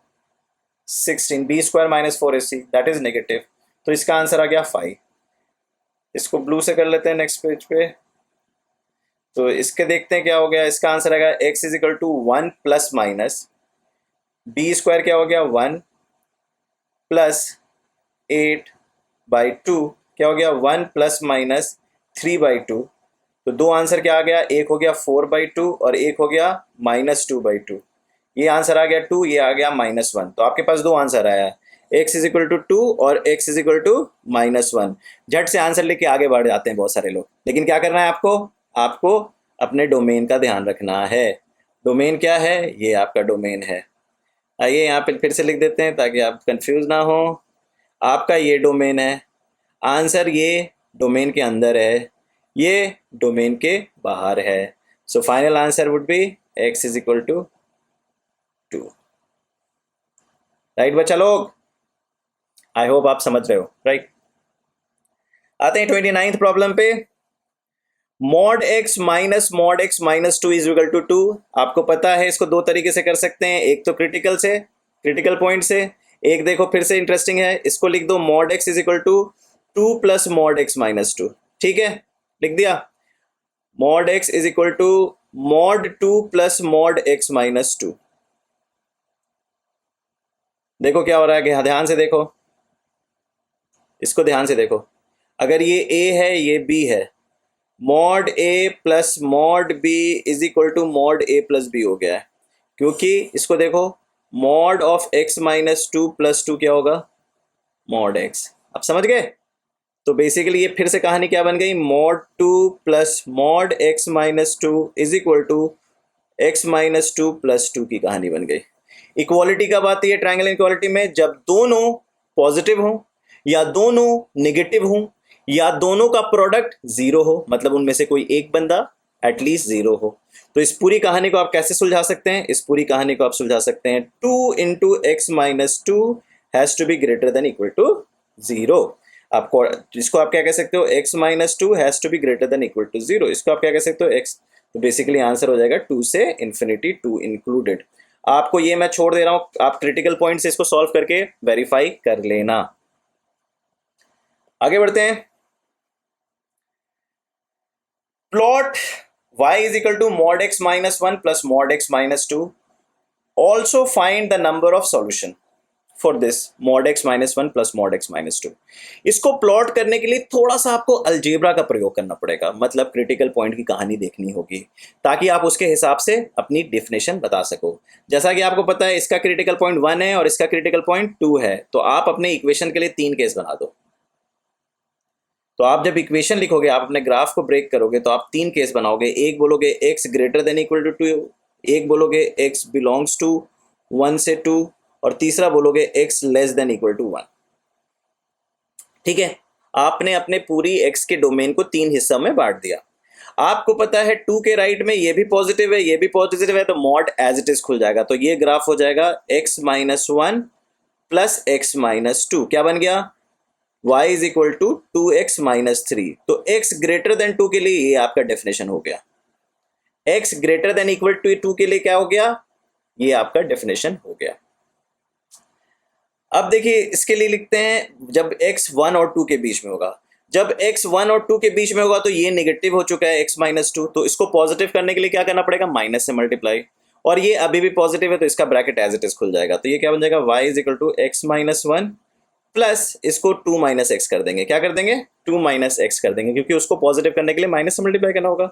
Speaker 1: 16, b square minus 4ac that is negative. तो इसका आंसर आ गया 5। इसको ब्लू से कर लेते हैं नेक्स्ट पेज पे। तो इसके देखते हैं क्या हो गया, इसका आंसर आएगा x is equal to 1 plus minus b square क्या हो गया 1 प्लस 8/2 क्या हो गया 1 प्लस माइनस 3/2। तो दो आंसर क्या आ गया, एक हो गया 4/2 और एक हो गया -2/2। ये आंसर आ गया 2, ये आ गया -1। तो आपके पास दो आंसर आया है, x इज इक्वल टू 2 और x इज इक्वल टू -1। झट से आंसर लेके आगे बढ़ जाते हैं बहुत सारे लोग, लेकिन क्या करना है आपको, आपको अपने डोमेन का ध्यान रखना है। डोमेन क्या है, ये आपका डोमेन है। आइए यहाँ पे फिर से लिख देते हैं ताकि आप कंफ्यूज ना हो। आपका ये डोमेन है, आंसर ये डोमेन के अंदर है, ये डोमेन के बाहर है। So final answer would be x is equal to 2, right बच्चा लोग। आई होप आप समझ रहे हो, राइट। आते हैं 29th प्रॉब्लम पे। Mod x minus 2 is equal to 2। आपको पता है इसको दो तरीके से कर सकते हैं, एक तो क्रिटिकल से, क्रिटिकल पॉइंट से, एक देखो फिर से इंटरेस्टिंग है, इसको लिख दो mod x is equal to 2 plus mod x minus 2। ठीक है, लिख दिया, mod x is equal to mod 2 plus mod x minus 2। देखो क्या हो रहा है, ध्यान से देखो, इसको ध्यान से देखो। अगर ये a है ये b है, mod a plus mod b is equal to mod a plus b हो गया है, क्योंकि इसको देखो mod of x minus 2 plus 2 क्या होगा, मॉड x। अब समझ गए। तो बेसिकली ये फिर से कहानी क्या बन गई, mod 2 plus mod x minus 2 is equal to x minus 2 plus 2 की कहानी बन गई। इक्वालिटी कब आती है ट्रायंगल इक्वालिटी में, जब दोनों पॉजिटिव हो या दोनों नेगेटिव हो या दोनों का प्रोडक्ट 0 हो, मतलब उनमें से कोई एक बंदा एटलीस्ट 0 हो। तो इस पूरी कहानी को आप कैसे सुलझा सकते हैं, इस पूरी कहानी को आप सुलझा सकते हैं 2 into x minus 2 has to be greater than equal to 0। आपको इसको आप क्या कह सकते हो, x minus 2 has to be greater than equal to 0। इसको आप क्या कह सकते हो, x। तो बेसिकली आंसर हो जाएगा 2 से इंफिनिटी 2 इंक्लूडेड। आपको ये मैं छोड़ दे रहा हूं, आप क्रिटिकल पॉइंट से इसको सॉल्व करके वेरीफाई कर लेना। आगे बढ़ते हैं। Plot y is equal to mod x minus 1 plus mod x minus 2. Also find the number of solution for this mod x minus 1 plus mod x minus 2. इसको plot करने के लिए थोड़ा सा आपको अलजेब्रा का प्रयोग करना पड़ेगा, मतलब क्रिटिकल पॉइंट की कहानी देखनी होगी ताकि आप उसके हिसाब से अपनी डेफिनेशन बता सको। जैसा कि आपको पता है इसका क्रिटिकल पॉइंट 1 है और इसका क्रिटिकल पॉइंट 2 है, तो आप अपने इक्वेशन के लिए 3 केस बना दो। तो आप जब इक्वेशन लिखोगे, आप अपने ग्राफ को ब्रेक करोगे तो आप 3 केस बनाओगे। एक बोलोगे x greater than equal to 2, एक बोलोगे x बिलोंग्स टू 1 से 2 और तीसरा बोलोगे x less than equal to 1। ठीक है, आपने अपने पूरी x के डोमेन को 3 हिस्सों में बांट दिया। आपको पता है 2 के राइट में ये भी पॉजिटिव है, ये भी पॉजिटिव है, तो मॉड एज इट इज खुल जाएगा। तो ये ग्राफ हो जाएगा x-1 प्लस x-2। क्या बन गया? y is equal to 2x-3। तो x ग्रेटर देन 2 के लिए ये आपका डेफिनेशन हो गया। x greater than equal to 2 के लिए क्या हो गया? ये आपका डेफिनेशन हो गया। अब देखिए इसके लिए लिखते हैं जब x 1 और 2 के बीच में होगा। जब x 1 और 2 के बीच में होगा तो ये नेगेटिव हो चुका है x-2, तो इसको पॉजिटिव करने के लिए क्या करना पड़ेगा? माइनस से मल्टीप्लाई। और ये अभी भी पॉजिटिव है तो इसका ब्रैकेट एज इट इज खुल जाएगा। तो ये क्या बन जाएगा? y is equal to x-1 plus इसको 2 माइनस एक्स कर देंगे। क्या कर देंगे? 2 माइनस एक्स कर देंगे, क्योंकि उसको पॉजिटिव करने के लिए माइनस से मल्टीप्लाई करना होगा।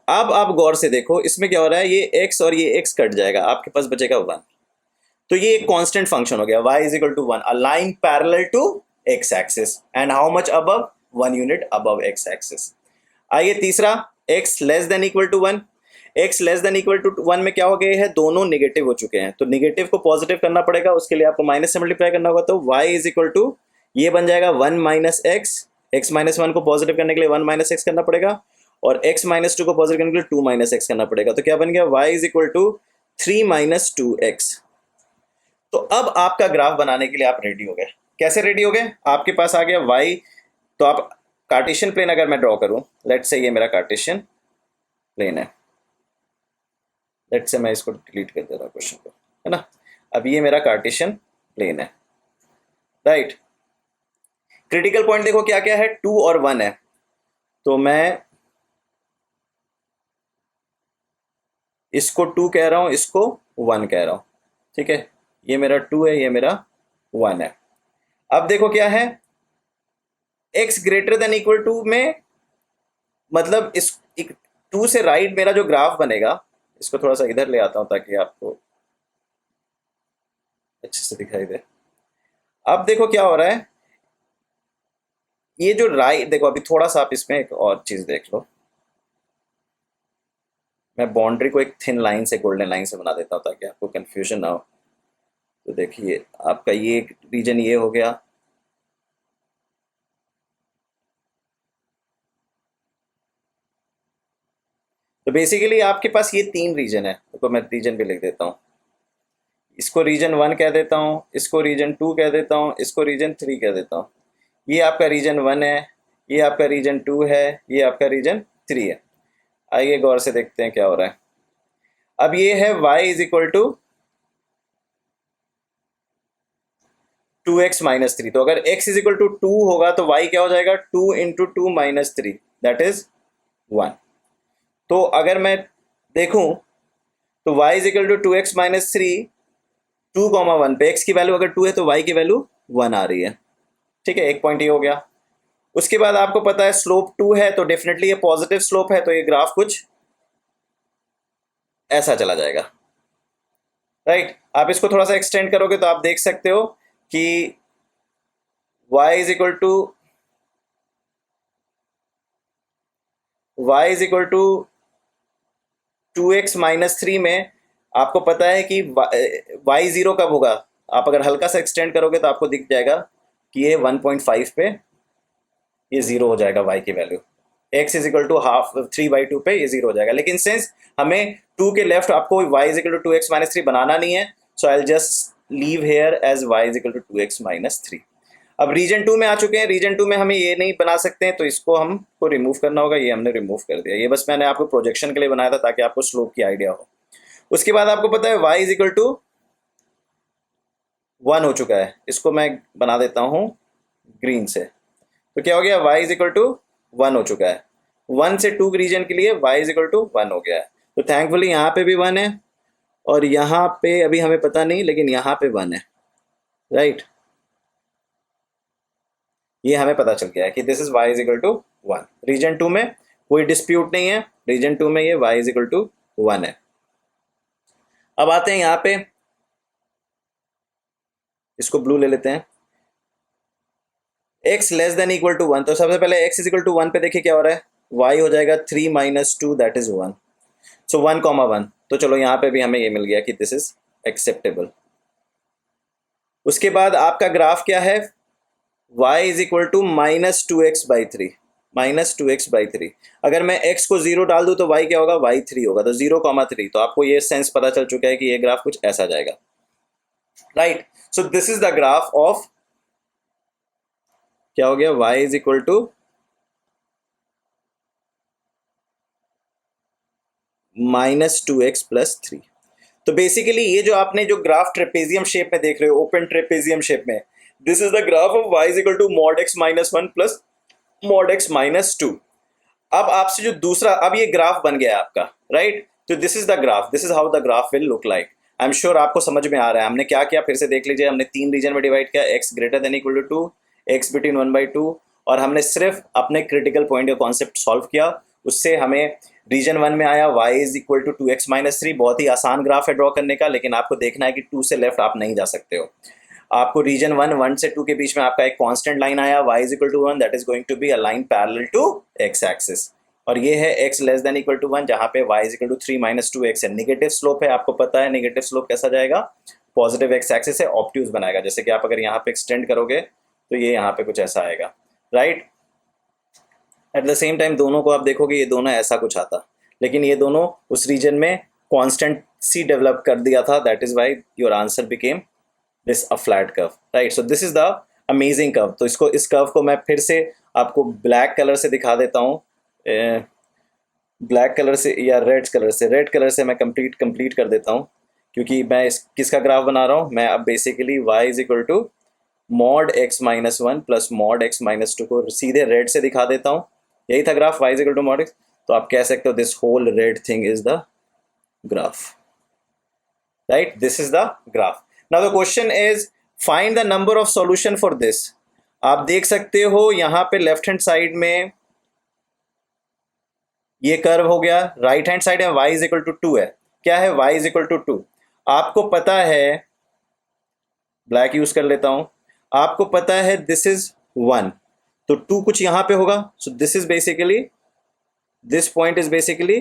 Speaker 1: अब आप गौर से देखो इसमें क्या हो रहा है, ये x और ये x कट जाएगा, आपके पास बचेगा 1। तो ये एक कांस्टेंट फंक्शन हो गया y is equal to 1, a line parallel to x axis and how much above? 1 unit above x axis. आइए तीसरा, x less than equal to 1। x less than equal to 1 में क्या हो गए हैं? दोनों नेगेटिव हो चुके हैं, तो नेगेटिव को पॉजिटिव करना पड़ेगा, उसके लिए आपको माइनस से मल्टीप्लाई करना होगा। तो y इज इक्वल टू ये बन जाएगा 1 माइनस एक्स। x-1 को पॉजिटिव करने के लिए 1 माइनस एक्स करना पड़ेगा, और x-2 को पॉजिटिव करने के लिए 2 माइनस एक्स करना पड़ेगा। तो क्या बन गया? y is equal to 3 minus 2x। तो अब आपका ग्राफ बनाने के लिए आप रेडी हो गए। कैसे रेडी हो गए? आपके पास आ गया y, तो आप कार्टेशियन प्लेन अगर मैं ड्रॉ करूं, लेट्स से ये मेरा कार्टेशियन प्लेन है, लेट्स से मैं इसको डिलीट कर दे रहा हूं क्वेश्चन को, है ना। अब ये मेरा कार्टेशियन प्लेन है, राइट। क्रिटिकल पॉइंट देखो क्या क्या है, 2 और 1 है, तो मैं इसको 2 कह रहा हूं, इसको 1 कह रहा हूं, ठीक है। ये मेरा 2 है, ये मेरा 1 है। अब देखो क्या है, x greater than equal to में, मतलब इस 2 से राइट मेरा जो ग्राफ बनेगा, इसको थोड़ा सा इधर ले आता हूं ताकि आपको अच्छे से दिखाई दे। अब देखो क्या हो रहा है, ये जो राइट, देखो अभी थोड़ा सा आप इसमें एक और चीज देख लो। मैं बाउंड्री को एक थिन लाइन से, गोल्डन लाइन से बना देता हूं ताकि आपको कंफ्यूजन ना हो। तो देखिए आपका ये रीजन ये हो गया, तो बेसिकली आपके पास ये 3 रीजन है। तो मैं रीजन भी लिख देता हूँ, इसको रीजन 1 कह देता हूँ, इसको रीजन 2 कह देता हूँ, इसको रीजन 3 कह देता हूँ। ये आपका रीजन 1 है, ये आपका रीजन 2 है, ये आपका रीजन 3 है। आइए गौर से देखते हैं क्या हो रहा है। अब ये है y is equal to 2x-3। तो अगर x इज इक्वल टू 2 होगा तो y क्या हो जाएगा? 2 इंटू 2 माइनस 3, दैट इज 1। तो अगर मैं देखूं तो y is equal to 2x-3, 2,1 पे x की वैल्यू अगर 2 है तो y की वैल्यू 1 आ रही है, ठीक है। एक पॉइंट ये हो गया। उसके बाद आपको पता है स्लोप 2 है, तो डेफिनेटली ये पॉजिटिव स्लोप है, तो ये ग्राफ कुछ ऐसा चला जाएगा, राइट। आप इसको थोड़ा सा एक्सटेंड करोगे तो आप देख सकते हो कि y is equal to 2x-3 में आपको पता है कि y 0 कब होगा? आप अगर हल्का सा एक्सटेंड करोगे तो आपको दिख जाएगा कि ये 1.5 पे ये 0 हो जाएगा, y की value. x is equal to half 3/2 पे ये 0 हो जाएगा। लेकिन सिंस हमें 2 के लेफ्ट आपको y is equal to 2x-3 बनाना नहीं है, so I will just leave here as y is equal to 2x-3। अब रीजन 2 में आ चुके हैं। रीजन 2 में हमें ये नहीं बना सकते हैं, तो इसको हमको रिमूव करना होगा। ये हमने रिमूव कर दिया। ये बस मैंने आपको प्रोजेक्शन के लिए बनाया था ताकि आपको स्लोप की आइडिया हो। उसके बाद आपको पता है y इज इक्वल टू 1 हो चुका है। इसको मैं बना देता हूँ ग्रीन से। तो क्या हो गया? y इज इक्वल टू 1 हो चुका है। 1 से 2 रीजन के लिए y इज इक्वल टू 1 हो गया है। तो थैंकफुली यहाँ पे भी 1 है, और यहाँ पे अभी हमें पता नहीं, लेकिन यहाँ पे 1 है, राइट। ये हमें पता चल गया है कि this is y is equal to 1। Region 2 में कोई डिस्प्यूट नहीं है, रीजन 2 में ये y इज इक्वल टू 1 है। अब आते हैं यहाँ पे, इसको ब्लू ले लेते हैं। x less than equal to 1, तो सबसे पहले x इज इक्वल टू 1 पे देखिए क्या हो रहा है, y हो जाएगा 3 माइनस 2 दैट इज 1। सो 1,1। तो चलो यहाँ पे भी हमें ये मिल गया कि दिस इज एक्सेप्टेबल। उसके बाद आपका ग्राफ क्या है, y is equal to minus 2x/3। -2x/3। अगर मैं x को 0 डाल दूं तो y क्या होगा, y3 होगा, तो 0, 3। तो आपको ये सेंस पता चल चुका है कि ये ग्राफ कुछ ऐसा जाएगा, right. So this is the graph of, क्या हो गया, y is equal to -2x+3। तो बेसिकली ये जो आपने जो ग्राफ ट्रेपेजियम शेप में देख रहे हो, ओपन ट्रेपेजियम शेप में, this is the graph of y is equal to mod x - 1 plus mod x - 2। अब आपसे जो दूसरा, अब ये ग्राफ बन गया आपका, राइट। तो this is the graph, this is how the graph will look like. I am sure आपको समझ में आ रहा है हमने क्या किया, फिर से देख लीजिए। हमने 3 रीजन में डिवाइड किया, x greater than equal to 2, x between 1/2, और हमने सिर्फ अपने क्रिटिकल पॉइंट का कॉन्सेप्ट सॉल्व किया। उससे हमें रीजन 1 में आया y is equal to 2x - 3। बहुत ही आसान ग्राफ है ड्रॉ करने का, लेकिन आपको देखना है कि 2 से लेफ्ट आप नहीं जा सकते हो। आपको रीजन 1 से 2 के बीच में आपका एक कांस्टेंट लाइन आया, y is equal to 1, that is going to be a line parallel to x axis. और ये है x less than equal to 1, जहाँ पे y is equal to 3 - 2x है। निगेटिव स्लोप है, आपको पता है नेगेटिव स्लोप कैसा जाएगा, पॉजिटिव x एक्सिस है, ऑब्ट्यूज बनाएगा। जैसे कि आप अगर यहाँ पे एक्सटेंड करोगे तो ये यहाँ पे कुछ ऐसा आएगा, right. At the same time दोनों को आप देखोगे, ये दोनों ऐसा कुछ आता, लेकिन ये दोनों उस रीजन में कांस्टेंट सी डेवलप कर दिया था, that is why your answer became this a flat curve, right. So this is the amazing curve. तो इसको, इस कर्व को मैं फिर से आपको ब्लैक कलर से दिखा देता हूँ, ब्लैक कलर से या रेड कलर से मैं कंप्लीट कर देता हूँ, क्योंकि मैं इस किसका ग्राफ बना रहा हूँ, मैं अब basically y is equal to mod x - 1 plus mod x - 2 को सीधे रेड से दिखा देता हूँ। यही था graph, y is equal to mod x। तो आप कह सकते हो this whole red thing is the graph, right. This is the graph. Now the question is find the number of solution for this. आप देख सकते हो यहाँ पे लेफ्ट हैंड साइड में ये कर्व हो गया, राइट हैंड साइड में y इज इक्वल टू 2 है। क्या है, y इज इक्वल टू 2। आपको पता है, ब्लैक यूज कर लेता हूं, आपको पता है दिस इज 1, तो 2 कुछ यहां पे होगा। So this is basically, this point is basically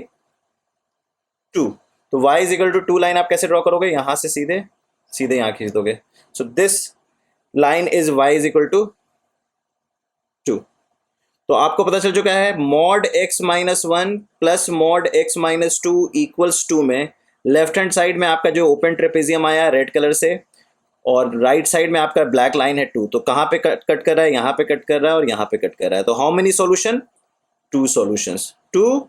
Speaker 1: 2। तो y is equal to 2 line आप कैसे ड्रॉ करोगे, यहां से सीधे सीधे यहां खींच दोगे। So this line is y is equal to 2। तो आपको पता चल चुका है mod x - 1 plus mod x - 2 equals 2 में लेफ्ट हैंड साइड में आपका जो ओपन ट्रेपेजियम आया रेड कलर से, और राइट साइड में आपका ब्लैक लाइन है 2। तो कहाँ पे कट कर रहा है, यहाँ पे कट कर रहा है और यहाँ पे कट कर रहा है। तो how many solution, 2 solutions, 2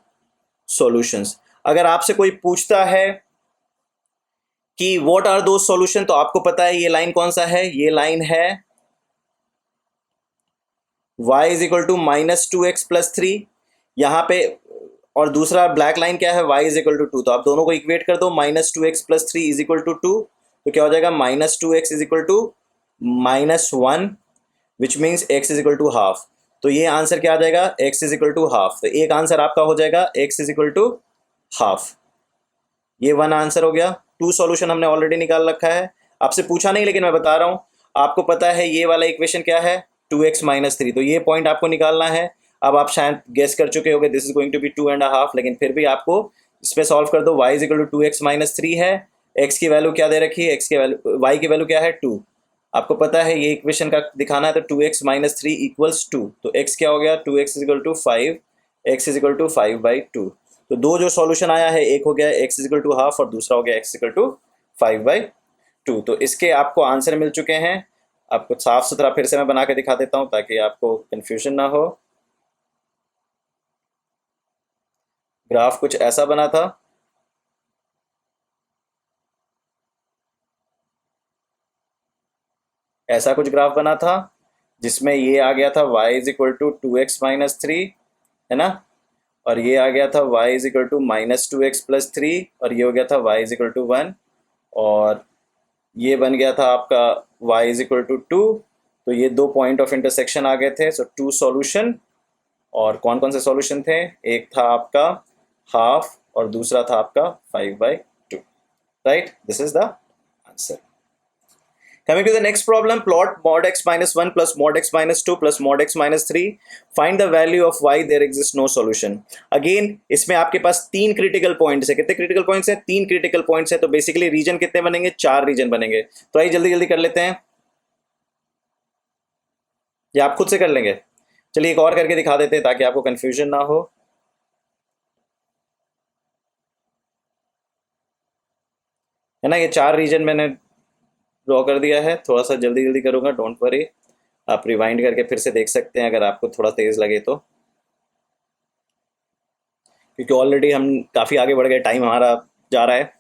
Speaker 1: solutions. अगर आपसे कोई पूछता है कि व्हाट आर दो सॉल्यूशन, तो आपको पता है ये लाइन कौन सा है, ये लाइन है y is equal to -2x+3 यहाँ पे, और दूसरा ब्लैक लाइन क्या है, y इज इक्वल टू 2। तो आप दोनों को इक्वेट कर दो, -2x+3 इज इक्वल टू 2। तो क्या हो जाएगा, -2x is equal to -1, which means x is equal to half. तो ये आंसर क्या आ जाएगा, x is equal to half. तो एक आंसर आपका हो जाएगा x is equal to half. ये 1 आंसर हो गया। 2 सॉल्यूशन हमने ऑलरेडी निकाल रखा है, आपसे पूछा नहीं लेकिन मैं बता रहा हूँ। आपको पता है ये वाला इक्वेशन क्या है, 2x - 3। तो ये पॉइंट आपको निकालना है। अब आप शायद गेस कर चुके होंगे this is going to be 2.5, लेकिन फिर भी आपको इस पे सॉल्व कर दो। y is equal to 2x - 3 है, x की वैल्यू क्या दे रखी है, x की वैल्यू, y की वैल्यू क्या है 2। आपको पता है ये इक्वेशन का दिखाना है, तो 2x - 3 इक्वल्स 2। तो x क्या हो गया, 2x is equal to 5, x is equal to 5/2। तो दो जो सॉल्यूशन आया है, एक हो गया x is equal to half और दूसरा हो गया x इक्वल टू 5/2। तो इसके आपको आंसर मिल चुके हैं। आपको साफ सुथरा फिर से मैं बना के दिखा देता हूं ताकि आपको कंफ्यूजन ना हो। ग्राफ कुछ ऐसा बना था, ऐसा कुछ ग्राफ बना था जिसमें ये आ गया था y is equal to 2x - 3, है ना, और ये आ गया था y is equal to -2x+3, और ये हो गया था y इज इक्वल टू 1, और ये बन गया था आपका y इज इक्वल टू 2। तो ये दो पॉइंट ऑफ इंटरसेक्शन आ गए थे। सो 2 सॉल्यूशन, और कौन कौन से सॉल्यूशन थे, एक था आपका हाफ और दूसरा था आपका 5/2, right. This is the answer. Coming to the next problem, plot mod x - 1 plus mod x - 2 plus mod x - 3. Find the value of y. There exists no solution. Again, इसमें आपके पास 3 क्रिटिकल पॉइंट्स है। कितने critical points हैं, 3 critical points है। तो basically reason कितने बनेंगे, 4 reason बनेंगे। तो आइए जल्दी जल्दी कर लेते हैं, या आप खुद से कर लेंगे। चलिए एक और करके दिखा देते हैं ताकि आपको कंफ्यूजन ना हो। है ना, ये 4 रीजन मैंने ड्रॉ कर दिया है। थोड़ा सा जल्दी जल्दी करूँगा, डोंट वरी। आप रिवाइंड करके फिर से देख सकते हैं अगर आपको थोड़ा तेज़ लगे तो, क्योंकि ऑलरेडी हम काफ़ी आगे बढ़ गए, टाइम हमारा जा रहा है।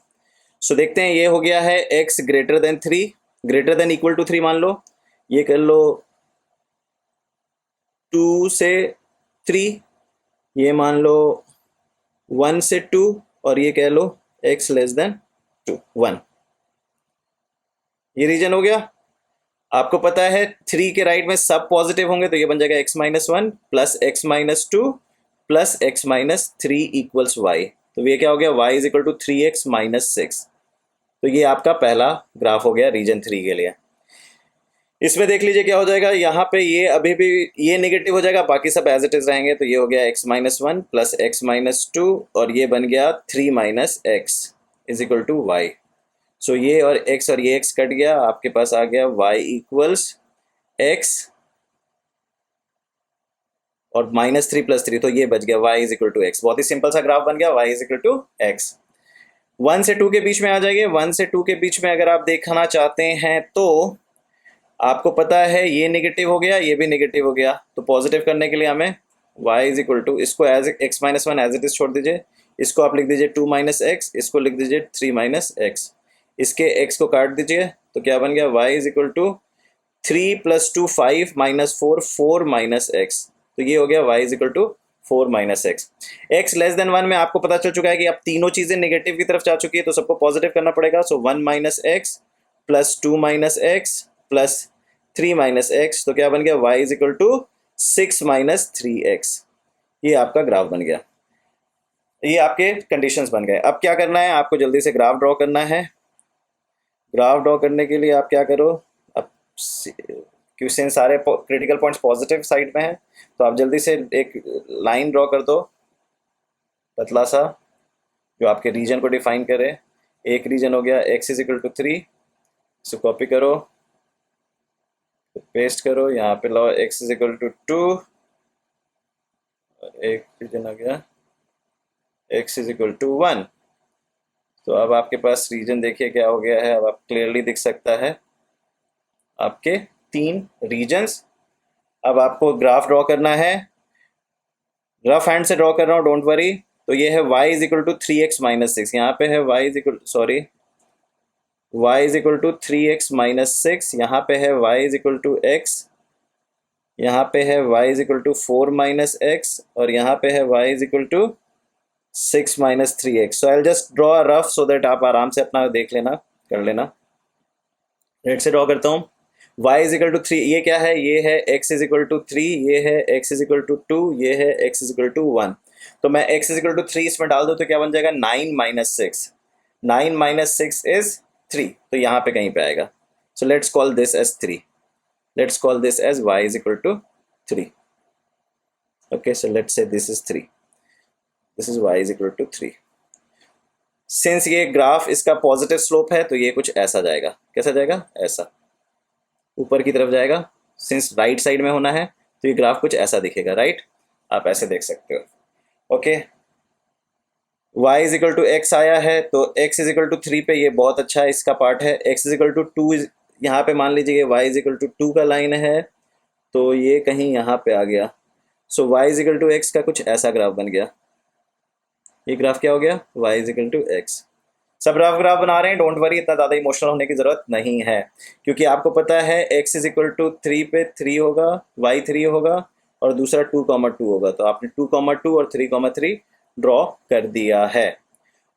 Speaker 1: सो देखते हैं, ये हो गया है x greater than 3, greater than equal to 3 मान लो। ये कर लो 2 से 3, ये मान लो 1 से 2, और ये कह लो x लेस देन 2 1। ये रीजन हो गया। आपको पता है 3 के राइट में सब पॉजिटिव होंगे, तो ये बन जाएगा x-1 plus x-2 plus x-3 equals y। तो ये क्या हो गया, y is equal to 3x-6। तो ये आपका पहला ग्राफ हो गया रीजन 3 के लिए। इसमें देख लीजिए क्या हो जाएगा, यहाँ पे ये अभी भी ये नेगेटिव हो जाएगा, बाकी सब एज इट इज रहेंगे। तो ये हो गया x-1 प्लस x-2, और ये बन गया 3 minus x is equal to y. So ये और ये x कट गया, आपके पास आ गया y इक्वल्स x और -3 + 3, तो ये बच गया y is equal to x. बहुत ही सिंपल सा ग्राफ बन गया, y is equal to x. 1 से 2 के बीच में आ जाएंगे। 1 से 2 के बीच में अगर आप देखना चाहते हैं तो आपको पता है ये नेगेटिव हो गया, ये भी नेगेटिव हो गया, तो पॉजिटिव करने के लिए हमें y इज इक्वल टू, इसको as x-1 as it is छोड़ दीजिए, इसको आप लिख दीजिए 2 माइनस एक्स, इसको लिख दीजिए 3 माइनस एक्स, इसके x को काट दीजिए, तो क्या बन गया y is equal to 3 + 2 5 - 4 4 minus x. तो ये हो गया y is equal to 4 minus x. X less than 1 में आपको पता चल चुका है कि अब तीनों चीजें नेगेटिव की तरफ जा चुकी है, तो सबको पॉजिटिव करना पड़ेगा। So 1 minus x plus 2 minus x plus 3 minus x, तो क्या बन गया y is equal to 6 minus 3x। ये आपका ग्राफ बन गया, ये आपके कंडीशंस बन गए। अब क्या करना है, आपको जल्दी से ग्राफ ड्रॉ करना है। ग्राफ ड्रॉ करने के लिए आप क्या करो, अब क्वेश्चन सारे क्रिटिकल पॉइंट्स पॉजिटिव साइड में है, तो आप जल्दी से एक लाइन ड्रॉ कर दो पतला सा, जो आपके रीजन को डिफाइन करे। एक रीजन हो गया x इज इक्वल टू 3, इसको कॉपी करो, पेस्ट करो, यहाँ पे लाओ x इज इक्वल टू 2, और एक रीजन हो गया x इज इक्वल टू 1। तो अब आपके पास रीजन देखिए क्या हो गया है, अब आप क्लियरली दिख सकता है आपके 3 रीजन्स। अब आपको ग्राफ ड्रॉ करना है, रफ हैंड से ड्रॉ कर रहा हूँ, डोंट वरी। तो ये है y is equal to 3x-6, यहाँ पे है y is equal y is equal to 3x-6, यहाँ पे है y is equal to x, यहाँ पे है y is equal to 4 minus x, और यहाँ पे है y is equal to 6 minus 3x। So I will just draw rough so that आप आराम से अपना देख लेना, कर लेना। रेड से ड्रॉ करता हूँ, y इज इक्वल टू 3, ये क्या है, ये है x इज इक्वल टू 3, ये है x इज इक्वल टू 2, ये है x इज इक्वल टू 1। तो मैं x इज इक्वल टू 3 इसमें डाल दूँ तो क्या बन जाएगा 9 माइनस 6, 9 माइनस 6 इज 3, तो यहाँ पे कहीं पे आएगा। So let's call this as 3, let's call this as y is equal to 3। Okay, so let's say this is 3, this is y is equal to 3। Since ये ग्राफ इसका पॉजिटिव स्लोप है, तो ये कुछ ऐसा जाएगा, कैसा जाएगा, ऐसा ऊपर की तरफ जाएगा। सिंस राइट साइड में होना है, तो ये ग्राफ कुछ ऐसा दिखेगा, राइट, आप ऐसे देख सकते हो। Okay, y is equal to x आया है, तो x इज इक्वल टू 3 पे ये बहुत अच्छा है, इसका पार्ट है। x इज इक्वल टू 2, यहाँ पे मान लीजिए y इज इक्वल टू 2 का लाइन है, तो ये कहीं यहाँ पे आ गया। So y is equal to x का कुछ ऐसा ग्राफ बन गया। ये ग्राफ क्या हो गया, y is equal to x. सब रफ ग्राफ बना रहे हैं, डोंट वरी, इतना ज़्यादा इमोशनल होने की ज़रूरत नहीं है, क्योंकि आपको पता है x इज इक्वल टू 3 पे 3 होगा, y 3 होगा, और दूसरा 2,2 होगा। तो आपने 2,2 और 3,3 ड्रॉ कर दिया है।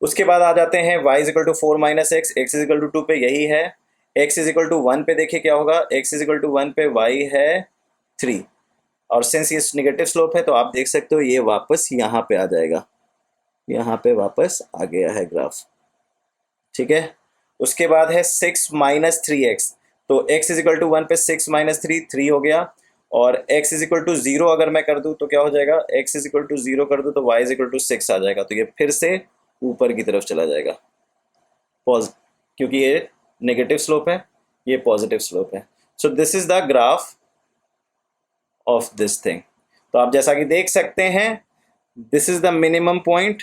Speaker 1: उसके बाद आ जाते हैं y is equal to 4 minus x, x is equal to 2 पे यही है। x इज इक्वल टू 1 पे देखिए क्या होगा, x इज इक्वल टू 1 पे y है 3, और सिंस ये नेगेटिव स्लोप है, तो आप देख सकते हो ये वापस यहाँ पे आ जाएगा, यहाँ पे वापस आ गया है ग्राफ, ठीक है। उसके बाद है 6 माइनस 3x, तो x इज इक्वल टू 1 पे 6 माइनस 3 3 हो गया, और x इज इक्वल टू 0 अगर मैं कर दूं तो क्या हो जाएगा, x इज इक्वल टू 0 कर दूं तो y इज इक्वल टू 6 आ जाएगा। तो ये फिर से ऊपर की तरफ चला जाएगा, क्योंकि ये नेगेटिव स्लोप है, ये पॉजिटिव स्लोप है। So this is the graph of this thing. तो आप जैसा कि देख सकते हैं, this is the minimum point,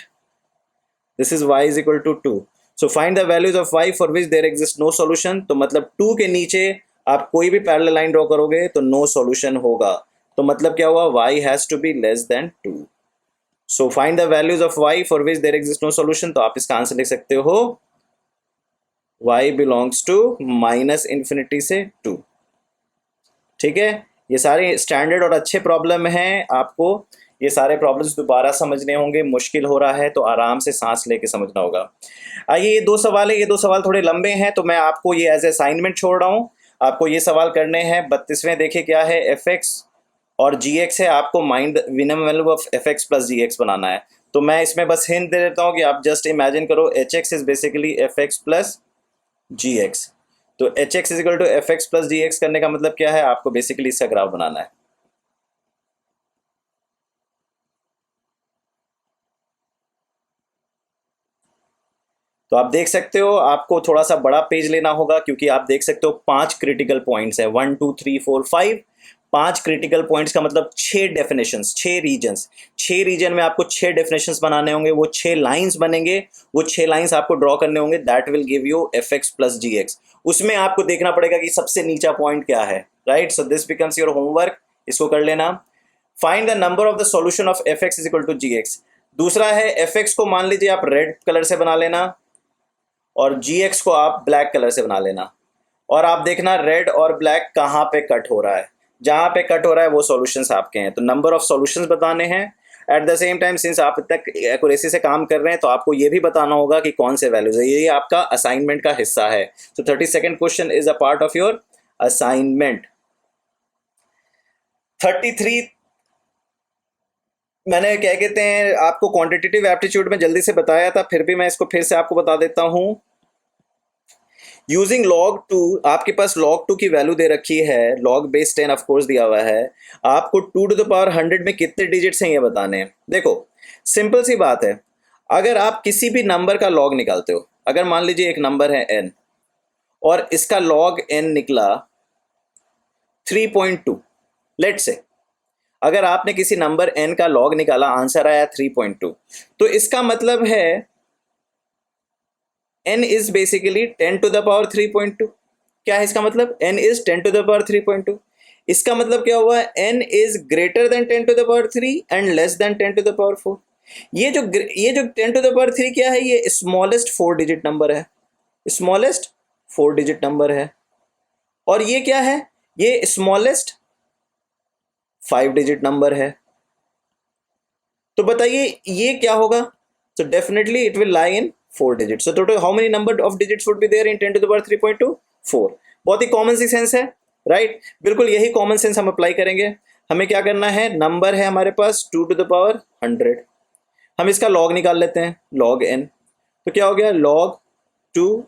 Speaker 1: this is y is equal to 2. So find the values of y for which there exist no solution. तो मतलब 2 के नीचे आप कोई भी पैरेलल लाइन ड्रॉ करोगे तो नो सॉल्यूशन होगा. तो मतलब क्या हुआ, y has to be less than 2. So find the values of y for which there exist no solution. तो आप इसका आंसर लिख सकते हो y belongs to minus infinity से 2. ठीक है, ये सारे स्टैंडर्ड और अच्छे प्रॉब्लम हैं. आपको ये सारे प्रॉब्लम्स दोबारा समझने होंगे, मुश्किल हो रहा है तो आराम से सांस लेके समझना होगा. आइए, ये 2 सवाल है, ये 2 सवाल थोड़े लंबे हैं तो मैं आपको ये एज असाइनमेंट छोड़ रहा हूँ. आपको ये सवाल करने हैं. 32वें देखिए क्या है, एफ एक्स और जी एक्स है. आपको माइंड minimum value of F x plus ji x बनाना है. तो मैं इसमें बस हिंट दे देता हूँ कि आप जस्ट इमेजिन करो H x is basically F x plus ji x. तो H x is equal to F x plus ji x करने का मतलब क्या है, आपको बेसिकली इसका ग्राफ बनाना है. तो आप देख सकते हो, आपको थोड़ा सा बड़ा पेज लेना होगा क्योंकि आप देख सकते हो 5 क्रिटिकल पॉइंट्स है, 1 2 3 4 5. 5 क्रिटिकल पॉइंट्स का मतलब 6 डेफिनेशंस, 6 रीजन्स. 6 रीजन में आपको 6 डेफिनेशंस बनाने होंगे, वो 6 लाइंस बनेंगे, वो 6 लाइंस आपको ड्रॉ करने होंगे. That will give you f x plus ji x. उसमें आपको देखना पड़ेगा कि सबसे नीचा पॉइंट क्या है. Right, so this becomes your homework. इसको कर लेना. Find the number of the solution of F x is equal to g x. दूसरा है एफ एक्स को मान लीजिए आप रेड कलर से बना लेना और जी एक्स को आप ब्लैक कलर से बना लेना. और आप देखना रेड और ब्लैक कहाँ पे कट हो रहा है. जहाँ पे कट हो रहा है वो सॉल्यूशंस आपके हैं. तो नंबर ऑफ सॉल्यूशंस बताने हैं. Eight the same time since आप तक एक्यूरेसी से काम कर रहे हैं तो आपको ये भी बताना होगा कि कौन से वैल्यूज है. ये आपका असाइनमेंट का हिस्सा है. तो 32nd question is a part of your assignment. 33 मैंने क्या कहते हैं आपको क्वांटिटेटिव एप्टीट्यूड में जल्दी से बताया था, फिर भी मैं इसको फिर से आपको बता देता हूं. यूजिंग log 2, आपके पास log 2 की वैल्यू दे रखी है, log बेस 10 ऑफ कोर्स दिया हुआ है. आपको 2 टू द पावर 100 में कितने डिजिट्स हैं ये बताने हैं. देखो सिंपल सी बात है, अगर आप किसी भी नंबर का log निकालते हो, अगर मान लीजिए एक नंबर है n और इसका log n निकला 3.2, लेट से अगर आपने किसी नंबर n का log निकाला, आंसर आया 3.2, तो इसका मतलब है n is basically 10 to the power 3.2. क्या है इसका मतलब, n is 10 to the power 3.2. इसका मतलब क्या हुआ, n is greater than 10 to the power 3 and less than 10 to the power 4. ये जो 10 टू द पावर 3 क्या है, ये स्मॉलेस्ट 4 डिजिट नंबर है, स्मॉलेस्ट 4 डिजिट नंबर है. और ये क्या है, ये स्मॉलेस्ट 5 डिजिट नंबर है. तो बताइए ये क्या होगा. So definitely it will lie in 4 digits. So total how many number of digits would be there in 10 to the power 3.2? 4. बहुत ही कॉमन सी सेंस है, राइट. बिल्कुल यही कॉमन सेंस हम अप्लाई करेंगे. हमें क्या करना है, नंबर है हमारे पास 2 टू द पावर 100. हम इसका लॉग निकाल लेते हैं, लॉग n. तो क्या हो गया, log 2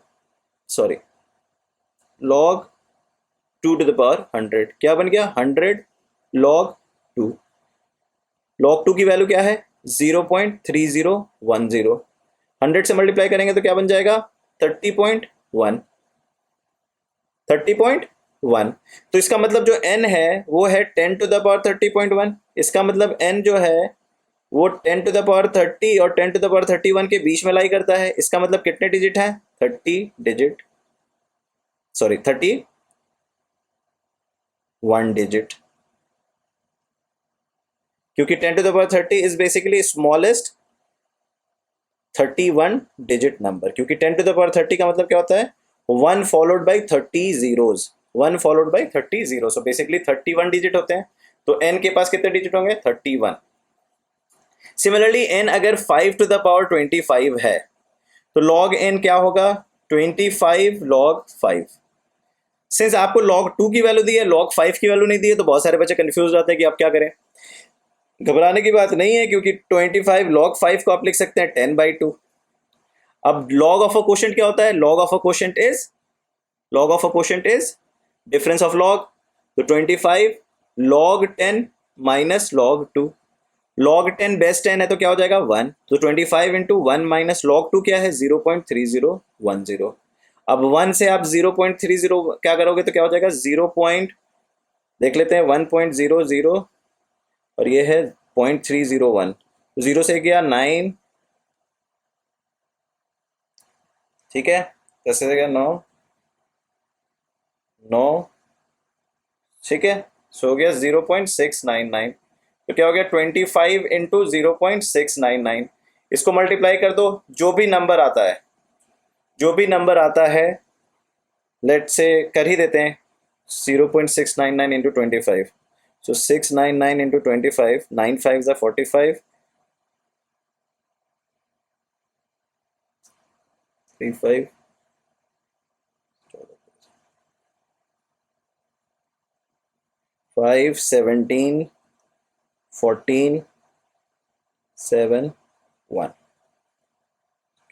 Speaker 1: sorry log 2 to the power 100 क्या बन गया, 100 लॉग 2. लॉग 2 की वैल्यू क्या है, 0.3010. 100 से मल्टीप्लाई करेंगे तो क्या बन जाएगा, 30.1. 30.1. तो इसका मतलब जो n है वो है 10 टू द पावर 30.1. इसका मतलब n जो है वो 10 टू द पावर 30 और 10 टू द पावर 31 के बीच में लाई करता है. इसका मतलब कितने डिजिट है, 31 डिजिट. क्योंकि 10 to the power 30 is basically smallest 31 digit number. क्योंकि 10 टू द पावर 30 का मतलब क्या होता है, 1 followed by 30 zeros, 1 followed by 30 zero. So basically 31 digit होते हैं. तो n के पास कितने डिजिट होंगे, 31. सिमिलरली n अगर 5 टू द पावर 25 है तो log n क्या होगा, 25 log 5. सिंस आपको log 2 की वैल्यू दी है, log 5 की वैल्यू नहीं दी है, तो बहुत सारे बच्चे कंफ्यूज रहते हैं कि आप क्या करें. घबराने की बात नहीं है, क्योंकि 25 log 5 को आप लिख सकते हैं 10/2. अब log ऑफ अ क्वोशंट क्या होता है, log of a quotient is difference of log. तो 25 log 10 minus log 2. log 10 base 10 है तो क्या हो जाएगा, 1. तो 25 इंटू 1 माइनस log 2 क्या है, 0.3010. अब 1 से आप 0.30 क्या करोगे तो क्या हो जाएगा, 0. देख लेते हैं 1.00 और ये है 0.301, तो 0 से गया 9, ठीक है, 10 से गया 9, 9, ठीक है, सो हो गया 0.699। तो क्या हो गया 25 इंटू 0.699, इसको मल्टीप्लाई कर दो, जो भी नंबर आता है, जो भी नंबर आता है, लेट से कर ही देते हैं 0.699 इंटू 25, सो 699 इंटू 25, 9 5 ज़ा 45, 3 5, 5 17 14 7 1,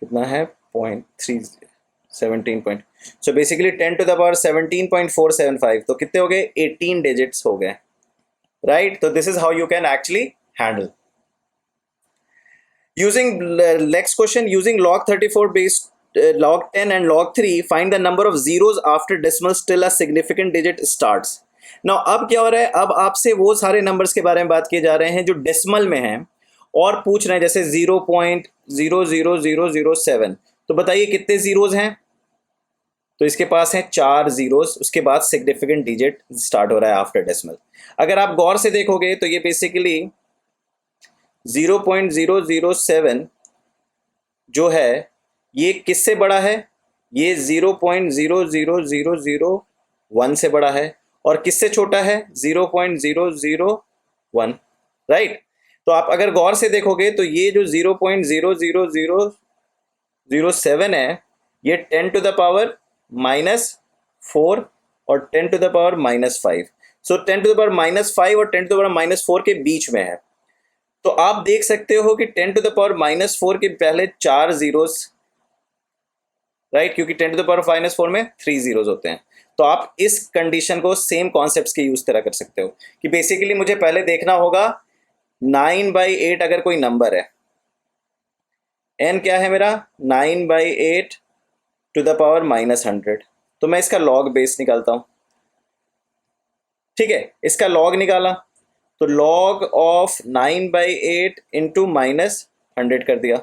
Speaker 1: कितना है 0.3 17 point, so basically 10 to the power 17.475, तो कितने हो गए 18 डिजिट्स हो गए, राइट। तो this is how you can actually handle using next question, using log 34 base log 10 and log 3, find the number of zeros after decimals till a significant digit starts. now अब क्या हो रहा है, अब आपसे वो सारे नंबर्स के बारे में बात किए जा रहे हैं जो डेसिमल में हैं और पूछ रहे हैं, जैसे 0.00007, तो बताइए कितने जीरोज हैं, तो इसके पास है 4 जीरोज, उसके बाद सिग्निफिकेंट डिजिट स्टार्ट हो रहा है आफ्टर डेसिमल। अगर आप गौर से देखोगे तो ये बेसिकली 0.007 जो है ये किससे बड़ा है, ये 0.00001 से बड़ा है, और किससे छोटा है 0.001, राइट। तो आप अगर गौर से देखोगे तो ये जो 0.00007 है, ये 10 टू द पावर -4 और 10 to the power -5, so 10 to the power -5 और 10 टू द पावर -4 के बीच में है। तो आप देख सकते हो कि 10 टू द पावर -4 के पहले 4 जीरोस, राइट, क्योंकि 10 टू द पावर -4 में 3 जीरोस होते हैं। तो आप इस कंडीशन को सेम कॉन्सेप्ट्स के यूज तरह कर सकते हो कि बेसिकली मुझे पहले देखना होगा 9/8 अगर कोई नंबर है, n क्या है मेरा 9/8 टू द पावर -100, तो मैं इसका लॉग बेस निकालता हूं, ठीक है, इसका लॉग निकाला तो लॉग ऑफ 9/8 इंटू -100 कर दिया,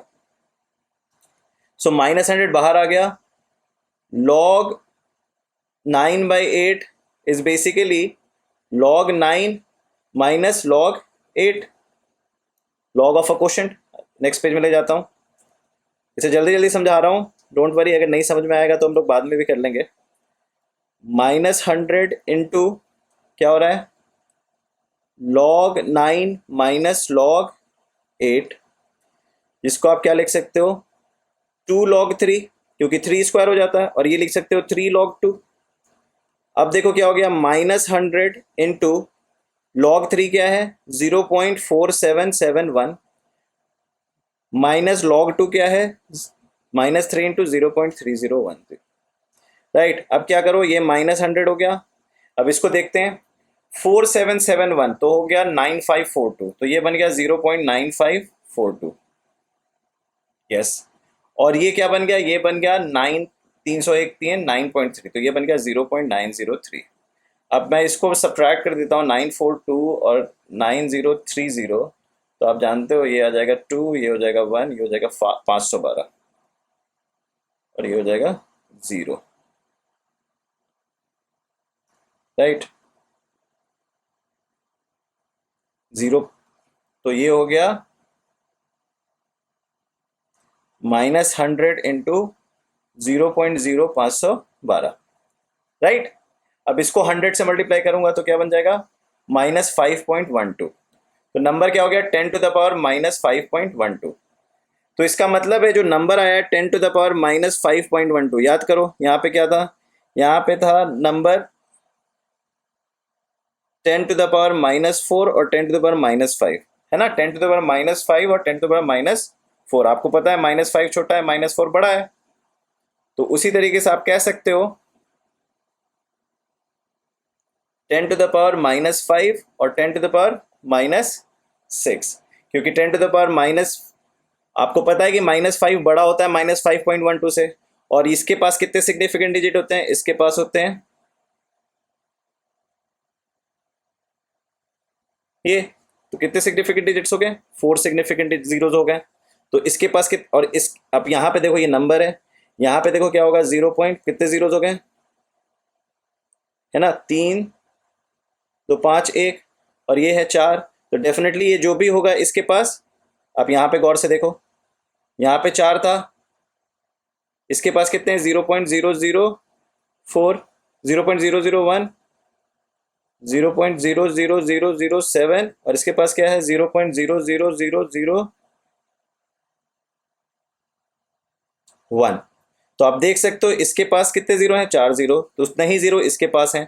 Speaker 1: सो -100 बाहर आ गया, log 9/8 is basically log 9 minus log 8, log of a quotient. Next page में ले जाता हूँ, इसे जल्दी जल्दी समझा रहा हूँ, डोंट वरी, अगर नहीं समझ में आएगा तो हम लोग बाद में भी कर लेंगे। -100 इंटू क्या हो रहा है log 9 माइनस log 8, जिसको आप क्या लिख सकते हो 2 log 3, क्योंकि 3 स्क्वायर हो जाता है, और ये लिख सकते हो 3 log 2। अब देखो क्या हो गया -100 इंटू log 3 क्या है 0.4771 माइनस log 2 क्या है -3 इंटू 0.3013, राइट। अब क्या करो, ये -100 हो गया, अब इसको देखते हैं 4771 तो हो गया 9542, तो ये बन गया 0.9542, यस। और ये क्या बन गया, ये बन गया 9, 301 3 9.3, तो ये बन गया 0.903। अब मैं इसको सब्ट्रैक्ट कर देता हूँ 942 और 9030, तो आप जानते हो ये आ जाएगा 2, ये हो जाएगा 1, ये हो जाएगा 512, और ये हो जाएगा 0, राइट, 0। तो ये हो गया -100 इंटू 0.0512, राइट। अब इसको 100 से मल्टीप्लाई करूंगा तो क्या बन जाएगा -5.12, तो नंबर क्या हो गया 10 टू द पावर -5.12। तो इसका मतलब है जो नंबर आया है 10 टू द पावर -5.12, याद करो यहाँ पे क्या था, यहाँ पे था नंबर 10 टू द पावर -4 और 10 टू द पावर -5, है ना, 10 टू द पावर -5 और 10 टू द पावर -4, आपको पता है -5 छोटा है -4 बड़ा है, तो उसी तरीके से आप कह सकते हो 10 टू द पावर -5 और 10 टू द पावर -6, क्योंकि 10 टू द पावर माइनस, आपको पता है कि -5 बड़ा होता है -5.12 से, और इसके पास कितने सिग्निफिकेंट डिजिट होते हैं, इसके पास होते हैं ये तो कितने सिग्निफिकेंट डिजिट्स हो गए? 4 सिग्निफिकेंट जीरोज हो गए। तो इसके पास और इस अब यहाँ पे देखो ये नंबर है, यहाँ पे देखो क्या होगा, 0 पॉइंट कितने जीरोज हो गए, है ना, 3 तो 5 1 और ये है 4। तो डेफिनेटली ये जो भी होगा इसके पास, आप यहाँ पे गौर से देखो, यहाँ पे 4 था, इसके पास कितने हैं, 0.004, 0.001, 0.00007 और इसके पास क्या है, 0.00001। तो आप देख सकते हो इसके पास कितने जीरो हैं, 4 जीरो, तो उतना ही जीरो इसके पास हैं।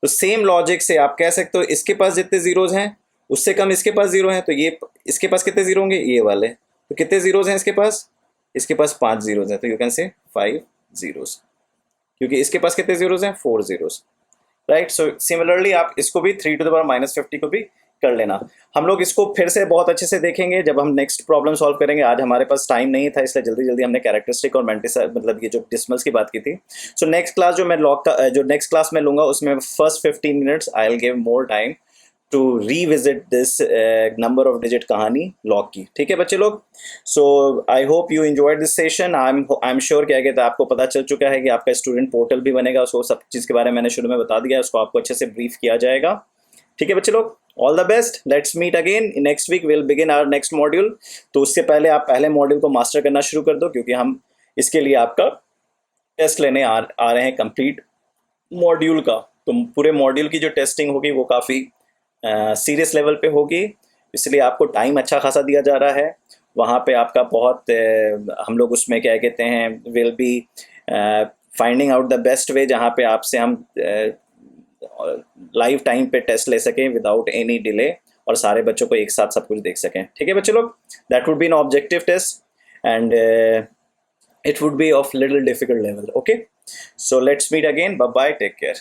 Speaker 1: तो सेम लॉजिक से आप कह सकते हो इसके पास जितने जीरोज हैं उससे कम इसके पास जीरो हैं, तो ये इसके पास कितने जीरो होंगे, ये वाले। तो कितने जीरोज हैं इसके पास, इसके पास 5 जीरोज हैं, तो यू कैन से 5 जीरोज, क्योंकि इसके पास कितने जीरोज हैं, 4 जीरोज, राइट। सो सिमिलरली आप इसको भी 3 टू द पावर -50 को भी कर लेना। हम लोग इसको फिर से बहुत अच्छे से देखेंगे जब हम नेक्स्ट प्रॉब्लम सॉल्व करेंगे। आज हमारे पास टाइम नहीं था, इसलिए जल्दी जल्दी हमने कैरेक्टरिस्टिक और मेंटिस मतलब ये जो डिसमल्स की बात की थी। सो नेक्स्ट क्लास जो मैं लॉग का जो नेक्स्ट क्लास में लूंगा उसमें first 15 minutes I will give more time to revisit this number of digit कहानी लॉग की, ठीक है बच्चे लोग। So I hope you enjoyed this session. I am sure क्या कहते हैं आपको पता चल चुका है कि आपका स्टूडेंट पोर्टल भी बनेगा, उसको सब चीज़ के बारे में मैंने शुरू में बता दिया, उसको आपको अच्छे से ब्रीफ किया जाएगा, ठीक है बच्चे लोग। All the best, let's meet again next week, will begin our next module. तो उससे पहले आप पहले मॉड्यूल को मास्टर करना शुरू कर दो, क्योंकि हम इसके लिए आपका टेस्ट लेने आ रहे हैं कंप्लीट मॉड्यूल का। तो पूरे मॉड्यूल की जो टेस्टिंग होगी वो काफ़ी सीरियस लेवल पे होगी, इसलिए आपको टाइम अच्छा खासा दिया जा रहा है। वहाँ पे आपका बहुत हम लोग उसमें क्या कहते हैं, will be finding out the best way, जहाँ पे आपसे हम लाइव टाइम पे टेस्ट ले सकें विदाउट एनी डिले, और सारे बच्चों को एक साथ सब कुछ देख सकें, ठीक है बच्चे लोग। That would be an objective test and it would be of little difficult level. Okay, so let's meet again. Bye bye, take care.